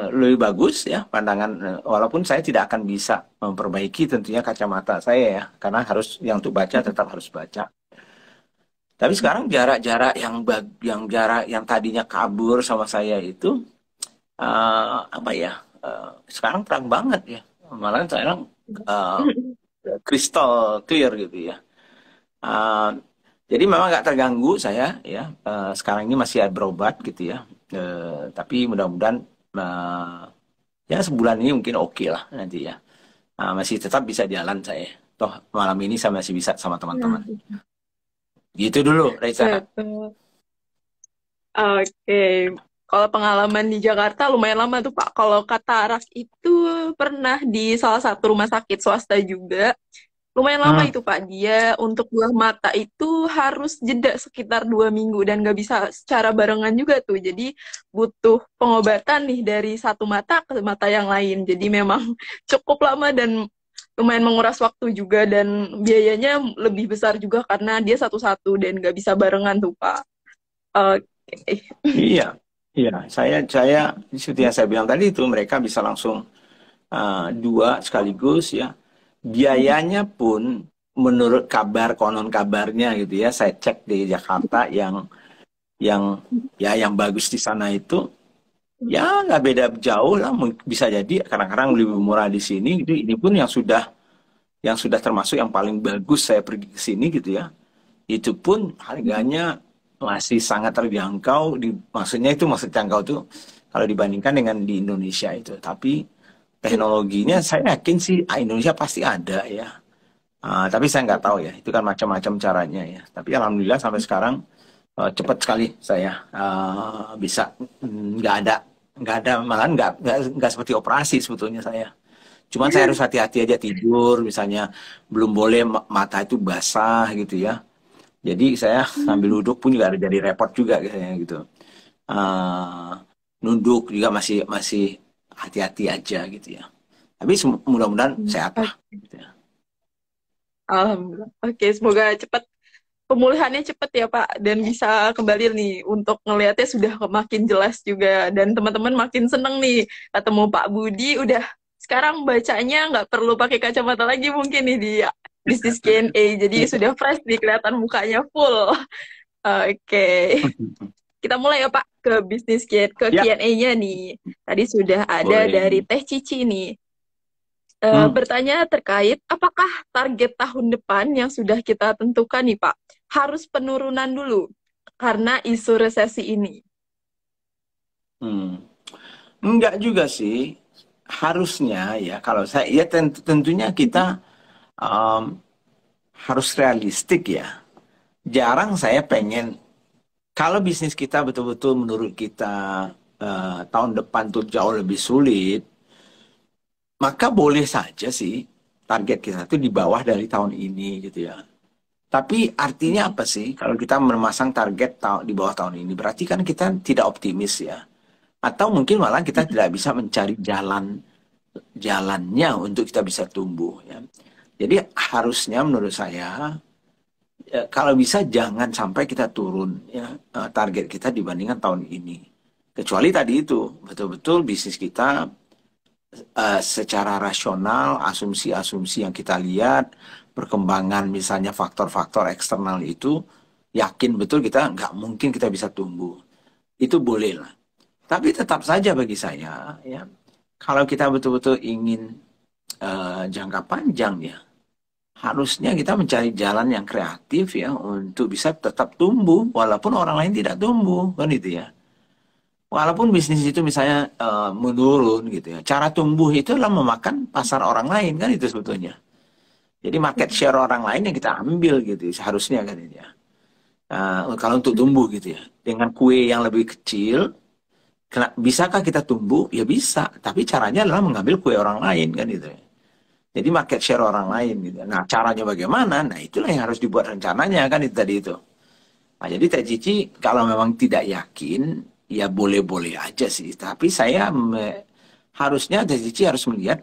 lebih bagus ya pandangan, walaupun saya tidak akan bisa memperbaiki tentunya kacamata saya ya, karena harus yang untuk baca tetap harus baca. Tapi sekarang jarak-jarak yang jarak yang tadinya kabur sama saya itu apa ya? Sekarang terang banget ya. Malah sekarang uh, crystal clear gitu ya. Uh, Jadi memang nggak terganggu saya ya. Sekarang ini masih berobat gitu ya. Tapi mudah-mudahan eh, ya sebulan ini mungkin oke lah nanti ya. Masih tetap bisa jalan saya. Toh malam ini saya masih bisa sama teman-teman. Hmm. Gitu dulu, Reza. Betul. Oke. Kalau pengalaman di Jakarta lumayan lama tuh Pak. Kalau katarak itu pernah di salah satu rumah sakit swasta juga. Lumayan lama Hmm. itu Pak. Dia untuk buah mata itu harus jeda sekitar 2 minggu dan nggak bisa secara barengan juga tuh. Jadi butuh pengobatan nih dari satu mata ke mata yang lain. Jadi memang cukup lama dan lumayan menguras waktu juga dan biayanya lebih besar juga karena dia satu-satu dan nggak bisa barengan tuh Pak. Oke. Iya, iya. Saya seperti yang saya bilang tadi itu mereka bisa langsung dua sekaligus ya. Biayanya pun menurut kabar konon kabarnya gitu ya, saya cek di Jakarta yang ya yang bagus di sana itu ya nggak beda jauh lah, bisa jadi kadang-kadang lebih murah di sini gitu. Ini pun yang sudah termasuk yang paling bagus saya pergi ke sini gitu ya. Itu pun harganya masih sangat terjangkau maksudnya itu maksud terjangkau tuh kalau dibandingkan dengan di Indonesia itu. Tapi teknologinya saya yakin sih Indonesia pasti ada ya. Tapi saya nggak tahu ya, itu kan macam-macam caranya ya. Tapi alhamdulillah sampai sekarang cepat sekali saya bisa nggak ada malahan nggak seperti operasi sebetulnya saya. Cuman saya harus hati-hati aja tidur, misalnya belum boleh mata itu basah gitu ya. Jadi saya sambil duduk pun juga ada jadi repot juga kayaknya gitu. Eh, Nunduk juga masih masih hati-hati aja gitu ya. Tapi mudah-mudahan sehat lah. Oke. Gitu ya. Alhamdulillah. Oke, semoga cepat pemulihannya cepat ya Pak dan bisa kembali nih untuk ngelihatnya sudah makin jelas juga dan teman-teman makin seneng nih ketemu Pak Budi udah sekarang bacanya nggak perlu pakai kacamata lagi mungkin nih di bisnis Q&A jadi sudah fresh nih kelihatan mukanya full. Oke. Kita mulai ya Pak ke bisnis Ya, Q&A-nya nih. Tadi sudah ada dari boleh. Teh Cici nih. Hmm. Bertanya terkait apakah target tahun depan yang sudah kita tentukan nih Pak harus penurunan dulu karena isu resesi ini. Hmm. Enggak juga sih. Harusnya ya kalau saya ya tentunya kita um, harus realistik ya. Jarang saya pengen kalau bisnis kita betul-betul menurut kita tahun depan tuh jauh lebih sulit, maka boleh saja sih target kita tuh di bawah dari tahun ini gitu ya. Tapi artinya apa sih kalau kita memasang target di bawah tahun ini? Berarti kan kita tidak optimis ya. Atau mungkin malah kita tidak bisa mencari jalannya untuk kita bisa tumbuh ya. Jadi harusnya menurut saya kalau bisa jangan sampai kita turun ya target kita dibandingkan tahun ini. Kecuali tadi itu betul-betul bisnis kita secara rasional asumsi-asumsi yang kita lihat perkembangan misalnya faktor-faktor eksternal itu yakin betul kita nggak mungkin kita bisa tumbuh. Itu boleh lah. Tapi tetap saja bagi saya ya kalau kita betul-betul ingin jangka panjang ya harusnya kita mencari jalan yang kreatif ya untuk bisa tetap tumbuh walaupun orang lain tidak tumbuh kan itu ya. Walaupun bisnis itu misalnya menurun gitu ya. Cara tumbuh itu adalah memakan pasar orang lain kan itu sebetulnya. Jadi market share orang lain yang kita ambil gitu seharusnya kan itu ya. Kalau untuk tumbuh gitu ya. Dengan kue yang lebih kecil, bisakah kita tumbuh? Ya bisa. Tapi caranya adalah mengambil kue orang lain kan itu ya. Jadi market share orang lain gitu. Nah caranya bagaimana? Nah itulah yang harus dibuat rencananya kan itu tadi itu. Nah, jadi Teh Cici kalau memang tidak yakin, ya boleh-boleh aja sih. Tapi saya harusnya Teh Cici harus melihat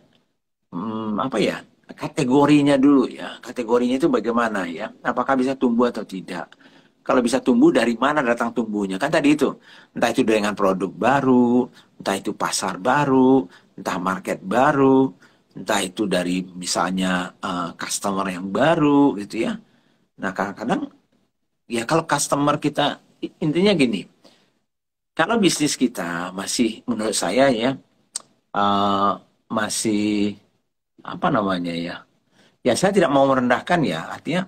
apa ya kategorinya dulu ya. Kategorinya itu bagaimana ya? Apakah bisa tumbuh atau tidak? Kalau bisa tumbuh dari mana datang tumbuhnya? Kan tadi itu, entah itu dengan produk baru, entah itu pasar baru, entah market baru, entah itu dari misalnya customer yang baru gitu ya. Nah kadang-kadang ya kalau customer kita intinya gini, kalau bisnis kita masih menurut saya ya eh, masih apa namanya ya, ya saya tidak mau merendahkan ya, artinya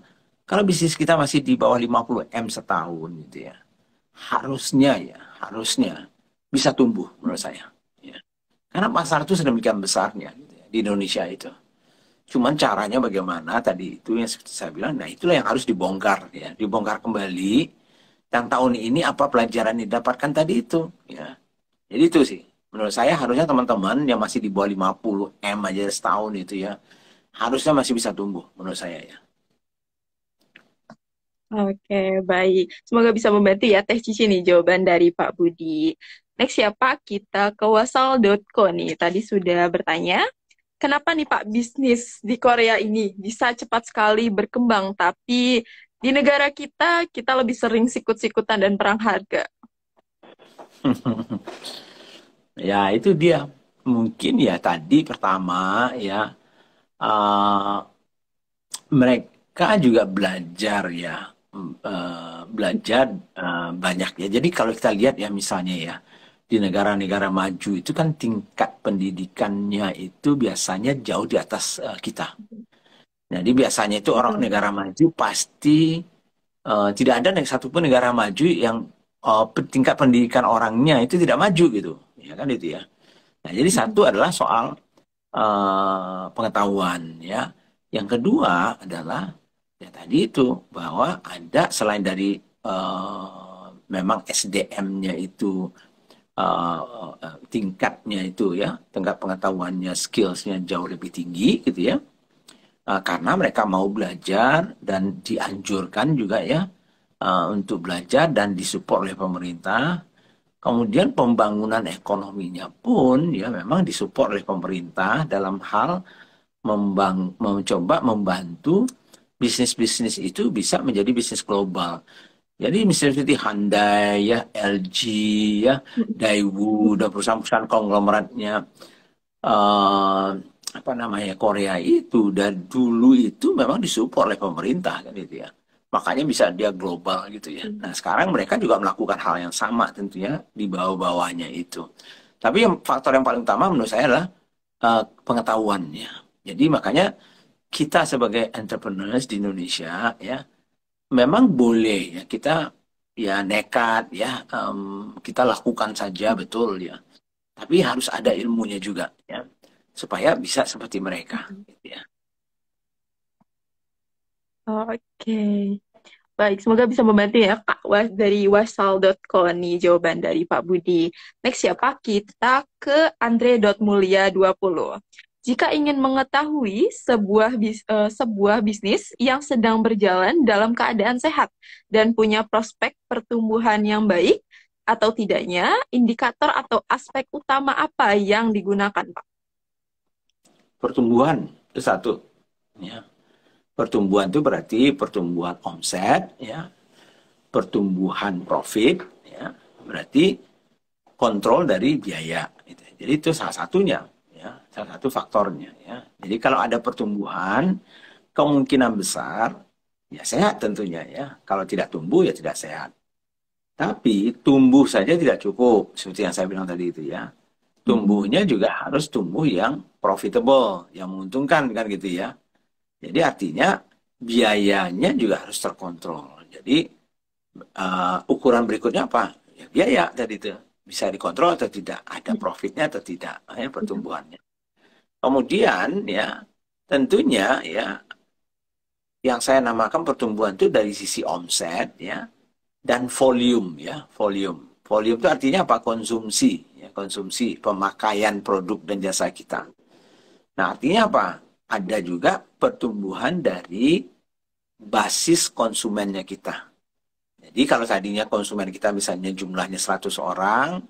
Kalau bisnis kita masih di bawah 50 M setahun gitu ya, harusnya bisa tumbuh menurut saya. Ya. Karena pasar itu sedemikian besarnya gitu ya, di Indonesia itu. Cuman caranya bagaimana tadi itu yang seperti saya bilang, nah itulah yang harus dibongkar ya, dibongkar kembali. Dan tahun ini apa pelajaran yang didapatkan tadi itu ya. Jadi itu sih. Menurut saya harusnya teman-teman yang masih di bawah 50 M aja setahun itu ya, harusnya masih bisa tumbuh menurut saya ya. Oke, baik. Semoga bisa membantu ya Teh Cici nih jawaban dari Pak Budi. Next ya Pak, kita ke wasal.co nih. Tadi sudah bertanya, kenapa nih Pak bisnis di Korea ini bisa cepat sekali berkembang, tapi di negara kita lebih sering sikut-sikutan dan perang harga. Ya itu dia. Mungkin ya tadi pertama ya, eh, mereka juga belajar ya, belajar banyak ya. Jadi kalau kita lihat ya misalnya ya, di negara-negara maju itu kan tingkat pendidikannya itu biasanya jauh di atas kita. Jadi biasanya itu orang Betul. negara maju pasti tidak ada satupun negara maju yang tingkat pendidikan orangnya itu tidak maju gitu, ya kan itu ya. Nah, jadi satu adalah soal pengetahuan ya. Yang kedua adalah ya tadi itu bahwa ada selain dari memang SDM-nya itu tingkatnya itu ya, tingkat pengetahuannya, skillsnya jauh lebih tinggi gitu ya. Karena mereka mau belajar dan dianjurkan juga ya untuk belajar dan disupport oleh pemerintah. Kemudian pembangunan ekonominya pun ya memang disupport oleh pemerintah dalam hal mencoba membantu bisnis-bisnis itu bisa menjadi bisnis global. Jadi misalnya seperti Hyundai ya, LG ya, Daewoo dan perusahaan-perusahaan konglomeratnya eh, apa namanya Korea itu dan dulu itu memang disupport oleh pemerintah kan itu ya. Makanya bisa dia global gitu ya. Nah, sekarang mereka juga melakukan hal yang sama tentunya di bawah-bawahnya itu. Tapi yang faktor yang paling utama menurut saya adalah pengetahuannya. Jadi makanya kita sebagai entrepreneurs di Indonesia ya memang boleh ya kita ya nekat ya kita lakukan saja betul ya. Tapi harus ada ilmunya juga ya supaya bisa seperti mereka gitu ya. Oke. Baik, semoga bisa membantu ya Kak dari wasal.co nih jawaban dari Pak Budi. Next ya Pak, kita ke andre.mulia20. Jika ingin mengetahui sebuah bisnis yang sedang berjalan dalam keadaan sehat dan punya prospek pertumbuhan yang baik atau tidaknya, indikator atau aspek utama apa yang digunakan Pak? Pertumbuhan itu satu ya. Pertumbuhan itu berarti pertumbuhan omset ya, pertumbuhan profit ya, berarti kontrol dari biaya gitu. Jadi itu salah satunya ya, salah satu faktornya ya. Jadi kalau ada pertumbuhan kemungkinan besar ya sehat tentunya ya. Kalau tidak tumbuh ya tidak sehat. Tapi tumbuh saja tidak cukup seperti yang saya bilang tadi itu ya. Tumbuhnya juga harus tumbuh yang profitable, yang menguntungkan kan gitu ya. Jadi artinya biayanya juga harus terkontrol. Jadi ukuran berikutnya apa? Ya, biaya tadi itu bisa dikontrol atau tidak, ada profitnya atau tidak, ya, pertumbuhannya. Kemudian ya tentunya ya yang saya namakan pertumbuhan itu dari sisi omset ya dan volume ya, volume. Volume itu artinya apa? Konsumsi, ya, konsumsi, pemakaian produk dan jasa kita. Nah, artinya apa? Ada juga pertumbuhan dari basis konsumennya kita. Jadi kalau tadinya konsumen kita misalnya jumlahnya 100 orang,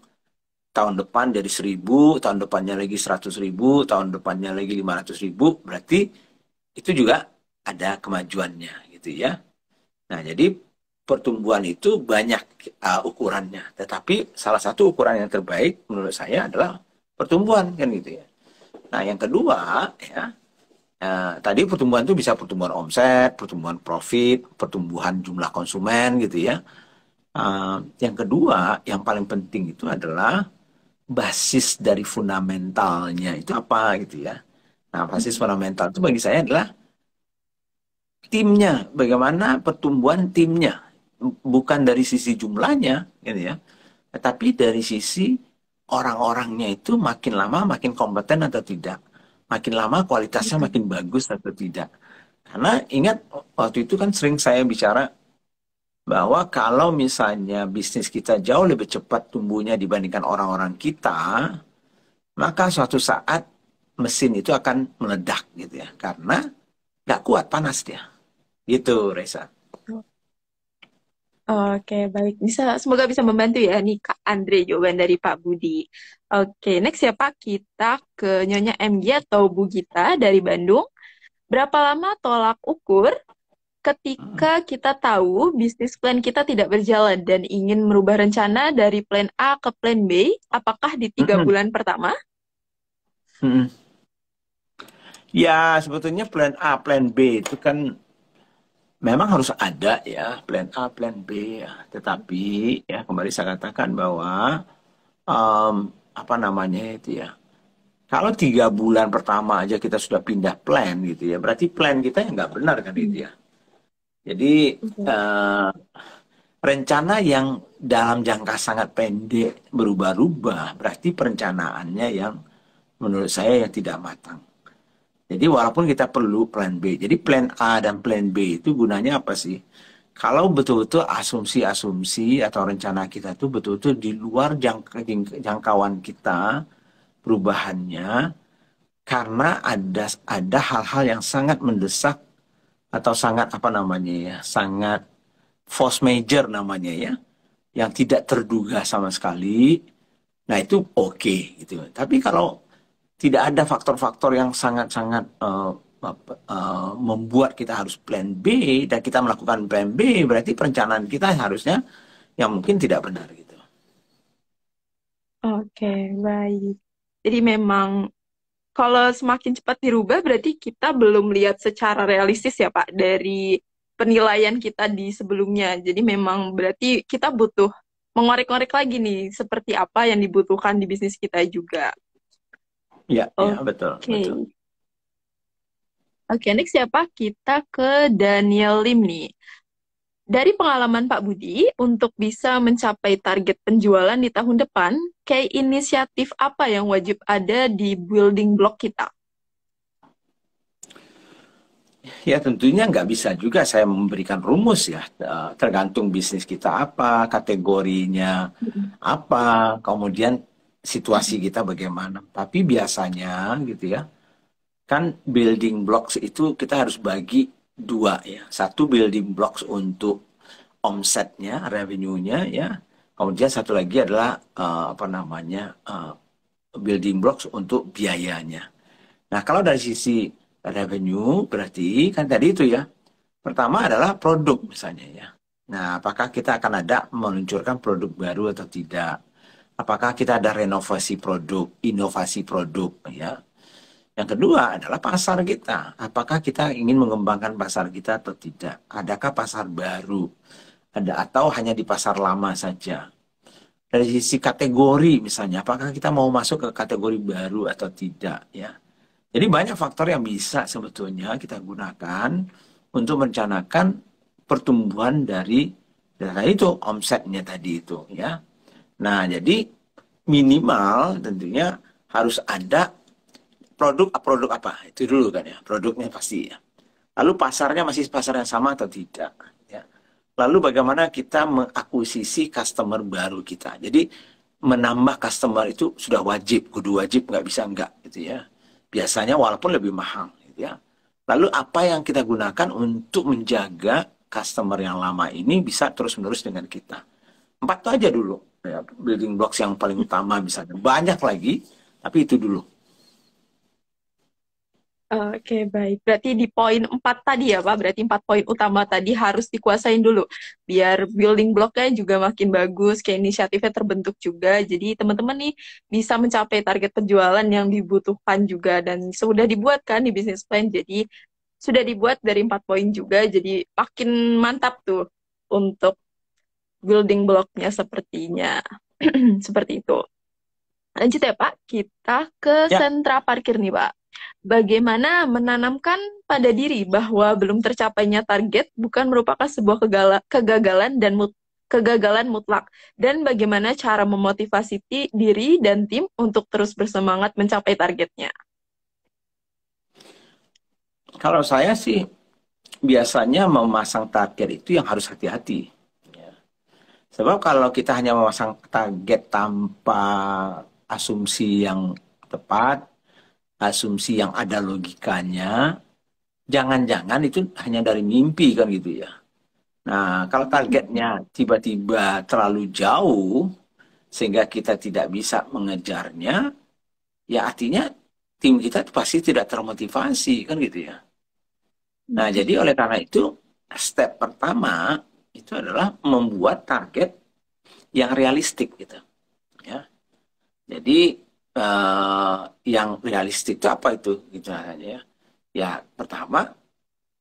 tahun depan jadi 1000, tahun depannya lagi 100.000, tahun depannya lagi 500.000, berarti itu juga ada kemajuannya gitu ya. Nah, jadi pertumbuhan itu banyak ukurannya, tetapi salah satu ukuran yang terbaik menurut saya adalah pertumbuhan kan gitu ya. Nah, yang kedua ya, tadi pertumbuhan itu bisa pertumbuhan omset, pertumbuhan profit, pertumbuhan jumlah konsumen gitu ya. Yang kedua, yang paling penting itu adalah basis dari fundamentalnya itu apa gitu ya. Nah, basis fundamental itu bagi saya adalah timnya, bagaimana pertumbuhan timnya, bukan dari sisi jumlahnya, gitu ya, tetapi dari sisi orang-orangnya itu makin lama makin kompeten atau tidak, makin lama kualitasnya makin bagus atau tidak. Karena ingat waktu itu kan sering saya bicara bahwa kalau misalnya bisnis kita jauh lebih cepat tumbuhnya dibandingkan orang-orang kita, maka suatu saat mesin itu akan meledak gitu ya, karena nggak kuat panas dia. Gitu, Reza. Oke, baik. Semoga bisa membantu ya nih Kak Andre jawaban dari Pak Budi. Oke, next ya Pak, kita ke Nyonya MG atau Bu Gita dari Bandung. Berapa lama tolak ukur ketika Hmm. kita tahu bisnis plan kita tidak berjalan dan ingin merubah rencana dari plan A ke plan B? Apakah di 3 bulan pertama? Mm-mm. Ya, sebetulnya plan A, plan B itu kan memang harus ada ya, plan A, plan B ya. Tetapi ya kembali saya katakan bahwa em, apa namanya itu ya. Kalau 3 bulan pertama aja kita sudah pindah plan gitu ya, berarti plan kita yang nggak benar kan Hmm, itu ya. Jadi oke. eh, rencana yang dalam jangka sangat pendek berubah-ubah, berarti perencanaannya yang menurut saya yang tidak matang. Jadi walaupun kita perlu plan B. Jadi plan A dan plan B itu gunanya apa sih? Kalau betul-betul asumsi-asumsi atau rencana kita itu betul-betul di luar jangkauan kita perubahannya karena ada hal-hal yang sangat mendesak atau sangat apa namanya ya, sangat force major namanya ya, yang tidak terduga sama sekali. Nah itu oke gitu. Tapi kalau tidak ada faktor-faktor yang sangat-sangat membuat kita harus plan B dan kita melakukan plan B, berarti perencanaan kita harusnya yang mungkin tidak benar gitu. Oke, baik. Jadi memang kalau semakin cepat dirubah berarti kita belum lihat secara realistis ya Pak dari penilaian kita di sebelumnya. Jadi memang berarti kita butuh mengorek-ngorek lagi nih seperti apa yang dibutuhkan di bisnis kita juga. Ya, ya betul, Oke. betul. Oke, next siapa? Kita ke Daniel Lim nih. Dari pengalaman Pak Budi, untuk bisa mencapai target penjualan di tahun depan, kayak inisiatif apa yang wajib ada di building block kita? Ya tentunya nggak bisa juga saya memberikan rumus ya. Tergantung bisnis kita apa, kategorinya Mm-mm. apa, kemudian situasi kita bagaimana. Tapi biasanya gitu ya, kan building blocks itu kita harus bagi dua ya. Satu building blocks untuk omsetnya, revenue-nya ya. Kemudian satu lagi adalah apa namanya building blocks untuk biayanya. Nah, kalau dari sisi revenue berarti kan tadi itu ya. Pertama adalah produk misalnya ya. Nah, apakah kita akan ada meluncurkan produk baru atau tidak? Apakah kita ada renovasi produk, inovasi produk ya? Yang kedua adalah pasar kita. Apakah kita ingin mengembangkan pasar kita atau tidak? Adakah pasar baru? Ada atau hanya di pasar lama saja? Dari sisi kategori misalnya, apakah kita mau masuk ke kategori baru atau tidak ya? Jadi banyak faktor yang bisa sebetulnya kita gunakan untuk merencanakan pertumbuhan dari data itu, omsetnya tadi itu ya. Nah, jadi minimal tentunya harus ada produk apa itu dulu kan ya, produknya pasti ya. Lalu pasarnya masih pasar yang sama atau tidak ya. Lalu bagaimana kita mengakuisisi customer baru kita. Jadi menambah customer itu sudah wajib, kudu wajib, nggak bisa enggak gitu ya. Biasanya walaupun lebih mahal gitu ya. Lalu apa yang kita gunakan untuk menjaga customer yang lama ini bisa terus-menerus dengan kita. 4 itu aja dulu ya, building blocks yang paling utama misalnya. Banyak lagi, tapi itu dulu. Oke, baik. Berarti di poin 4 tadi ya, Pak. Berarti 4 poin utama tadi harus dikuasain dulu. Biar building blocknya juga makin bagus, kayak inisiatifnya terbentuk juga. Jadi teman-teman nih bisa mencapai target penjualan yang dibutuhkan juga. Dan sudah dibuat kan di bisnis plan. Jadi sudah dibuat dari 4 poin juga. Jadi makin mantap tuh untuk building blocknya sepertinya. Seperti itu. Lanjut ya, Pak. Kita ke Ya, sentra parkir nih, Pak. Bagaimana menanamkan pada diri bahwa belum tercapainya target bukan merupakan sebuah kegagalan dan kegagalan mutlak, dan bagaimana cara memotivasi diri dan tim untuk terus bersemangat mencapai targetnya. Kalau saya sih biasanya memasang target itu yang harus hati-hati. Ya. Sebab kalau kita hanya memasang target tanpa asumsi yang tepat, asumsi yang ada logikanya, jangan-jangan itu hanya dari mimpi kan gitu ya. Nah, kalau targetnya tiba-tiba terlalu jauh sehingga kita tidak bisa mengejarnya, ya artinya tim kita pasti tidak termotivasi kan gitu ya. Nah, jadi oleh karena itu step pertama itu adalah membuat target yang realistik gitu ya. Jadi yang realistik itu apa itu gitu aja ya. Ya, pertama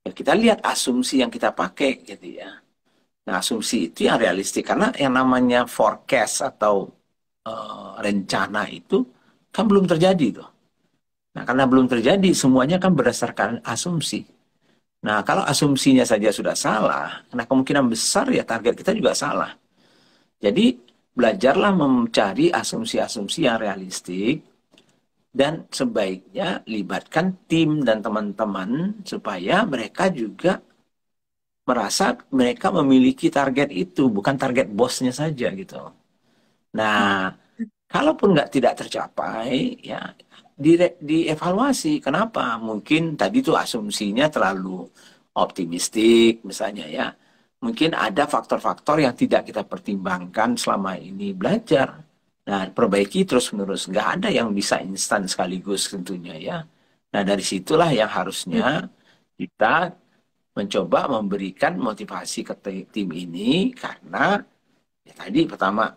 ya kita lihat asumsi yang kita pakai gitu ya. Nah, asumsi itu yang realistik karena yang namanya forecast atau rencana itu kan belum terjadi tuh. Nah, karena belum terjadi semuanya kan berdasarkan asumsi. Nah, kalau asumsinya saja sudah salah, nah kemungkinan besar ya target kita juga salah. Jadi, belajarlah mencari asumsi-asumsi yang realistik dan sebaiknya libatkan tim dan teman-teman supaya mereka juga merasa mereka memiliki target itu, bukan target bosnya saja gitu. Nah, kalaupun tidak tercapai, ya dievaluasi. Kenapa? Mungkin tadi tuh asumsinya terlalu optimistik, misalnya ya. Mungkin ada faktor-faktor yang tidak kita pertimbangkan selama ini belajar. Nah, perbaiki terus-menerus. Nggak ada yang bisa instan sekaligus tentunya ya. Nah, dari situlah yang harusnya kita mencoba memberikan motivasi ke tim ini karena ya tadi pertama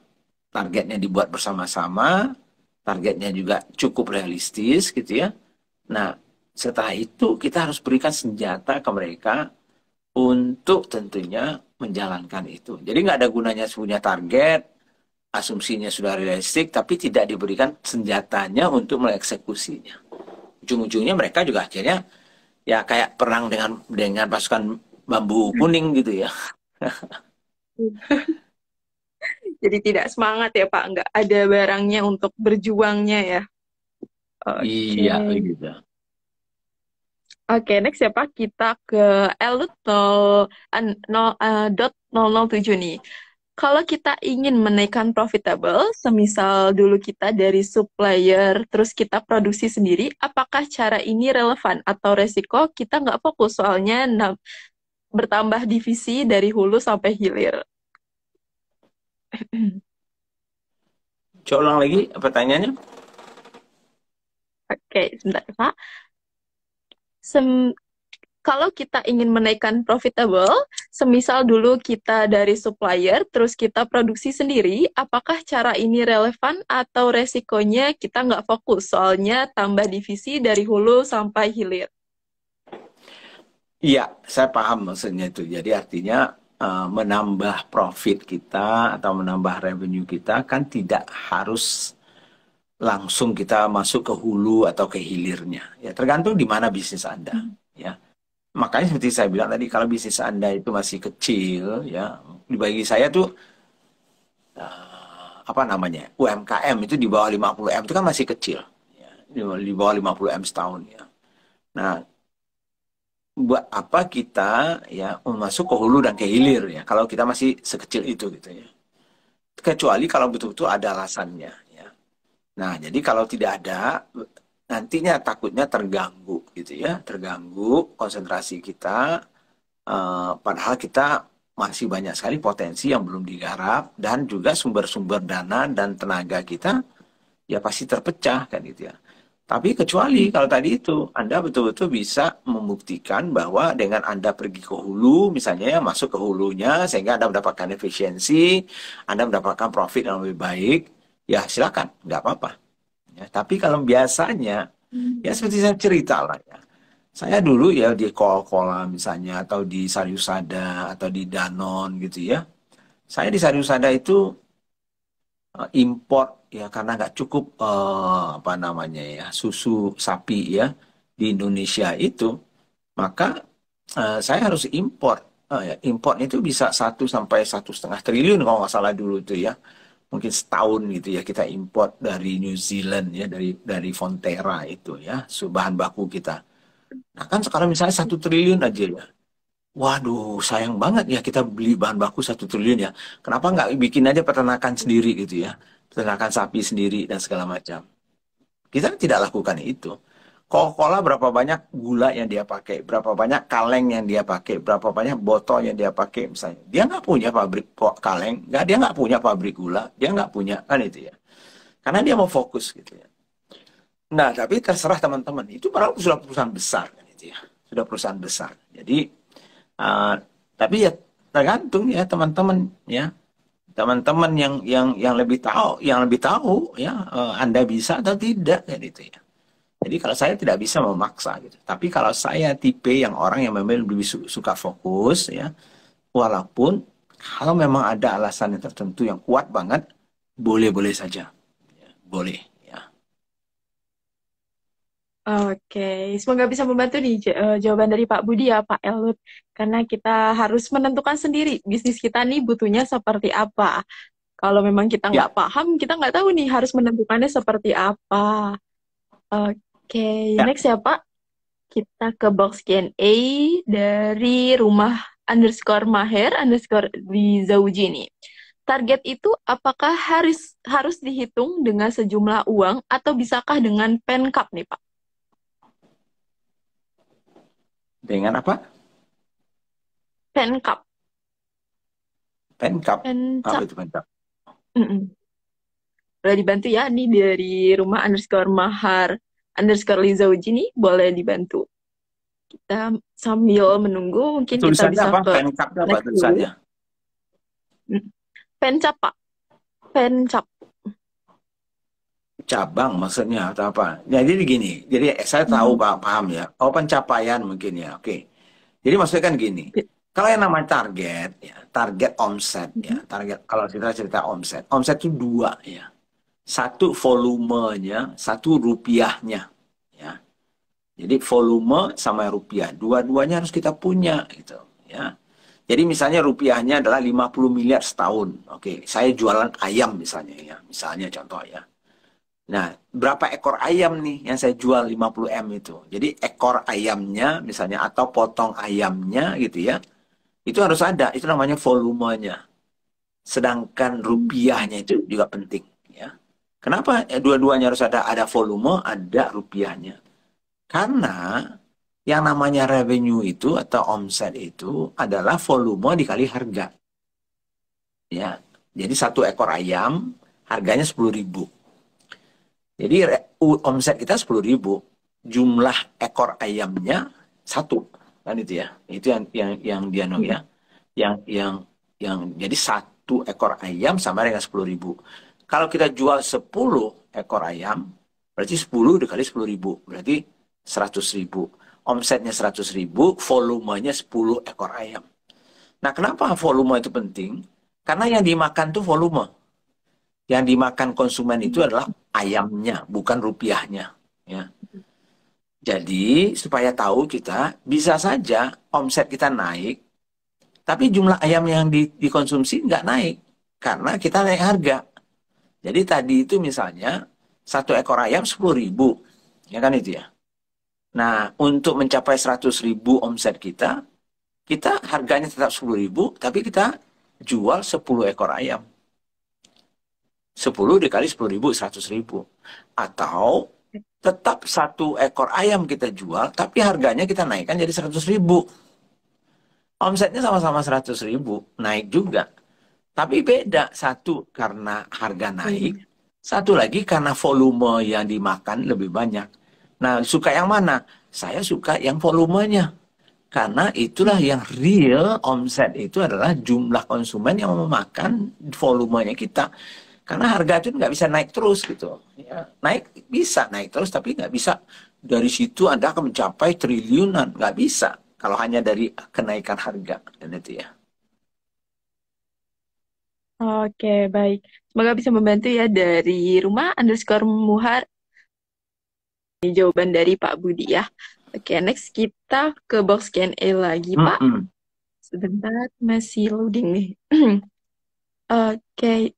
targetnya dibuat bersama-sama, targetnya juga cukup realistis gitu ya. Nah, setelah itu kita harus berikan senjata ke mereka untuk tentunya menjalankan itu. Jadi nggak ada gunanya punya target, asumsinya sudah realistik, tapi tidak diberikan senjatanya untuk mengeksekusinya. Ujung-ujungnya mereka juga akhirnya ya kayak perang dengan pasukan bambu kuning gitu ya. Jadi tidak semangat ya Pak, nggak ada barangnya untuk berjuangnya ya. Oke. Iya, gitu. Oke, next ya Pak, kita ke Elut 0.007 nih. Kalau kita ingin menaikkan profitable, semisal dulu kita dari supplier, terus kita produksi sendiri, apakah cara ini relevan atau resiko kita nggak fokus soalnya bertambah divisi dari hulu sampai hilir? Coba ulang lagi pertanyaannya. Oke, sebentar ya, Pak. Kalau kita ingin menaikkan profitable, semisal dulu kita dari supplier, terus kita produksi sendiri, apakah cara ini relevan atau resikonya kita nggak fokus, soalnya tambah divisi dari hulu sampai hilir? Iya, saya paham maksudnya itu. Jadi artinya menambah profit kita atau menambah revenue kita kan tidak harus langsung kita masuk ke hulu atau ke hilirnya. Ya, tergantung di mana bisnis Anda. Ya, makanya seperti saya bilang tadi, kalau bisnis Anda itu masih kecil, ya, bagi saya tuh apa namanya UMKM itu di bawah 50 M itu kan masih kecil. Ya, di bawah 50 M setahun. Ya. Nah, buat apa kita ya masuk ke hulu dan ke hilir ya kalau kita masih sekecil itu gitu ya, kecuali kalau betul-betul ada alasannya ya. Nah, jadi kalau tidak ada nantinya takutnya terganggu gitu ya, terganggu konsentrasi kita, padahal kita masih banyak sekali potensi yang belum digarap dan juga sumber-sumber dana dan tenaga kita ya pasti terpecah kan gitu ya. Tapi kecuali kalau tadi itu Anda betul-betul bisa membuktikan bahwa dengan Anda pergi ke hulu, misalnya ya masuk ke hulunya sehingga Anda mendapatkan efisiensi, Anda mendapatkan profit yang lebih baik, ya silakan, nggak apa-apa. Ya, tapi kalau biasanya, ya seperti saya cerita lah ya. Saya dulu ya di Coca-Cola misalnya, atau di Sariusada, atau di Danone gitu ya. Saya di Sariusada itu import ya karena nggak cukup apa namanya ya susu sapi ya, di Indonesia itu, maka saya harus import. Import itu bisa 1 sampai 1,5 triliun kalau nggak salah dulu itu ya. Mungkin setahun gitu ya kita import dari New Zealand ya, dari Fonterra itu ya, bahan baku kita. Nah kan sekarang misalnya 1 triliun aja ya. Waduh, sayang banget ya kita beli bahan baku 1 triliun ya. Kenapa nggak bikin aja peternakan sendiri gitu ya? Peternakan sapi sendiri dan segala macam. Kita tidak lakukan itu. Coca-Cola berapa banyak gula yang dia pakai, berapa banyak kaleng yang dia pakai, berapa banyak botol yang dia pakai misalnya. Dia nggak punya pabrik kaleng, dia nggak punya pabrik gula, dia nggak punya kan itu ya. Karena dia mau fokus gitu ya. Nah, tapi terserah teman-teman. Itu padahal sudah perusahaan besar kan itu ya. Sudah perusahaan besar. Jadi, uh, tapi ya tergantung ya teman-teman ya. Teman-teman yang lebih tahu ya, Anda bisa atau tidak kan itu ya. Jadi kalau saya tidak bisa memaksa gitu. Tapi kalau saya tipe yang orang yang memang lebih suka fokus ya, walaupun kalau memang ada alasan yang tertentu yang kuat banget, boleh-boleh saja. Ya, boleh ya. Oke, semoga bisa membantu nih jawaban dari Pak Budi ya, Pak Elut. Karena kita harus menentukan sendiri bisnis kita nih butuhnya seperti apa. Kalau memang kita nggak Ya, paham, kita nggak tahu nih harus menentukannya seperti apa. Oke, ya. next ya Pak. Kita ke box Q&A dari rumah underscore Maher underscore di Zauji nih. Target itu apakah harus harus dihitung dengan sejumlah uang atau bisakah dengan pencap nih Pak? Dengan apa? Pencap, Pencap. Apa pencap. itu pencap? Mm-mm. Boleh dibantu ya, nih dari rumah underscore Mahar underscore Lizauji nih, boleh dibantu. Kita sambil menunggu, mungkin kita Tulisannya bisa apa? ke Pencap itu apa next dulu. tulisannya? Mm. Pencap, Pak. Pencap. Cabang maksudnya atau apa? Ya, jadi gini. Jadi saya tahu Hmm. Pak, paham ya. Oh, pencapaian mungkin ya. Oke. Jadi maksudnya kan gini. Kalau yang namanya target, ya, target omset, ya, Mhm. target kalau kita cerita omset, omset itu dua, ya, satu volumenya, satu rupiahnya, ya. Jadi volume sama rupiah, dua-duanya harus kita punya, gitu, ya. Jadi misalnya rupiahnya adalah 50 miliar setahun, oke, saya jualan ayam misalnya, ya, misalnya contoh ya. Nah, berapa ekor ayam nih yang saya jual 50 M itu? Jadi ekor ayamnya misalnya atau potong ayamnya gitu ya, itu harus ada, itu namanya volumenya. Sedangkan rupiahnya itu juga penting ya. Kenapa dua-duanya harus ada volume, ada rupiahnya? Karena yang namanya revenue itu atau omset itu adalah volume dikali harga ya. Jadi satu ekor ayam harganya 10.000. Jadi omset kita 10.000, jumlah ekor ayamnya satu kan itu ya. Itu yang dia no ya. Yang jadi satu ekor ayam sama dengan 10.000. Kalau kita jual 10 ekor ayam, berarti 10 dikali 10.000, berarti 100.000. Omsetnya 100.000, volumenya 10 ekor ayam. Nah, kenapa volume itu penting? Karena yang dimakan tuh volume. Yang dimakan konsumen itu adalah ayamnya, bukan rupiahnya. Ya. Jadi, supaya tahu kita, bisa saja omset kita naik, tapi jumlah ayam yang dikonsumsi nggak naik. Karena kita naik harga. Jadi tadi itu misalnya, satu ekor ayam 10.000. Ya kan itu ya. Nah, untuk mencapai 100.000 omset kita harganya tetap 10.000, tapi kita jual 10 ekor ayam. 10 dikali 10.000, 100.000. Atau tetap satu ekor ayam kita jual, tapi harganya kita naikkan jadi 100.000. Omsetnya sama-sama 100.000, naik juga. Tapi beda, satu karena harga naik, Iya. satu lagi karena volume yang dimakan lebih banyak. Nah, suka yang mana? Saya suka yang volumenya. Karena itulah yang real omset itu adalah jumlah konsumen yang memakan volumenya kita. Karena harga itu nggak bisa naik terus gitu. Ya, naik bisa naik terus, tapi nggak bisa dari situ Anda akan mencapai triliunan. Nggak bisa kalau hanya dari kenaikan harga. Dan itu ya. Oke, baik. Semoga bisa membantu ya dari rumah underscore Muhar Ini jawaban dari Pak Budi ya. Oke, next kita ke box Q&A lagi, Pak. Mm-mm. Sebentar, masih loading nih. Oke,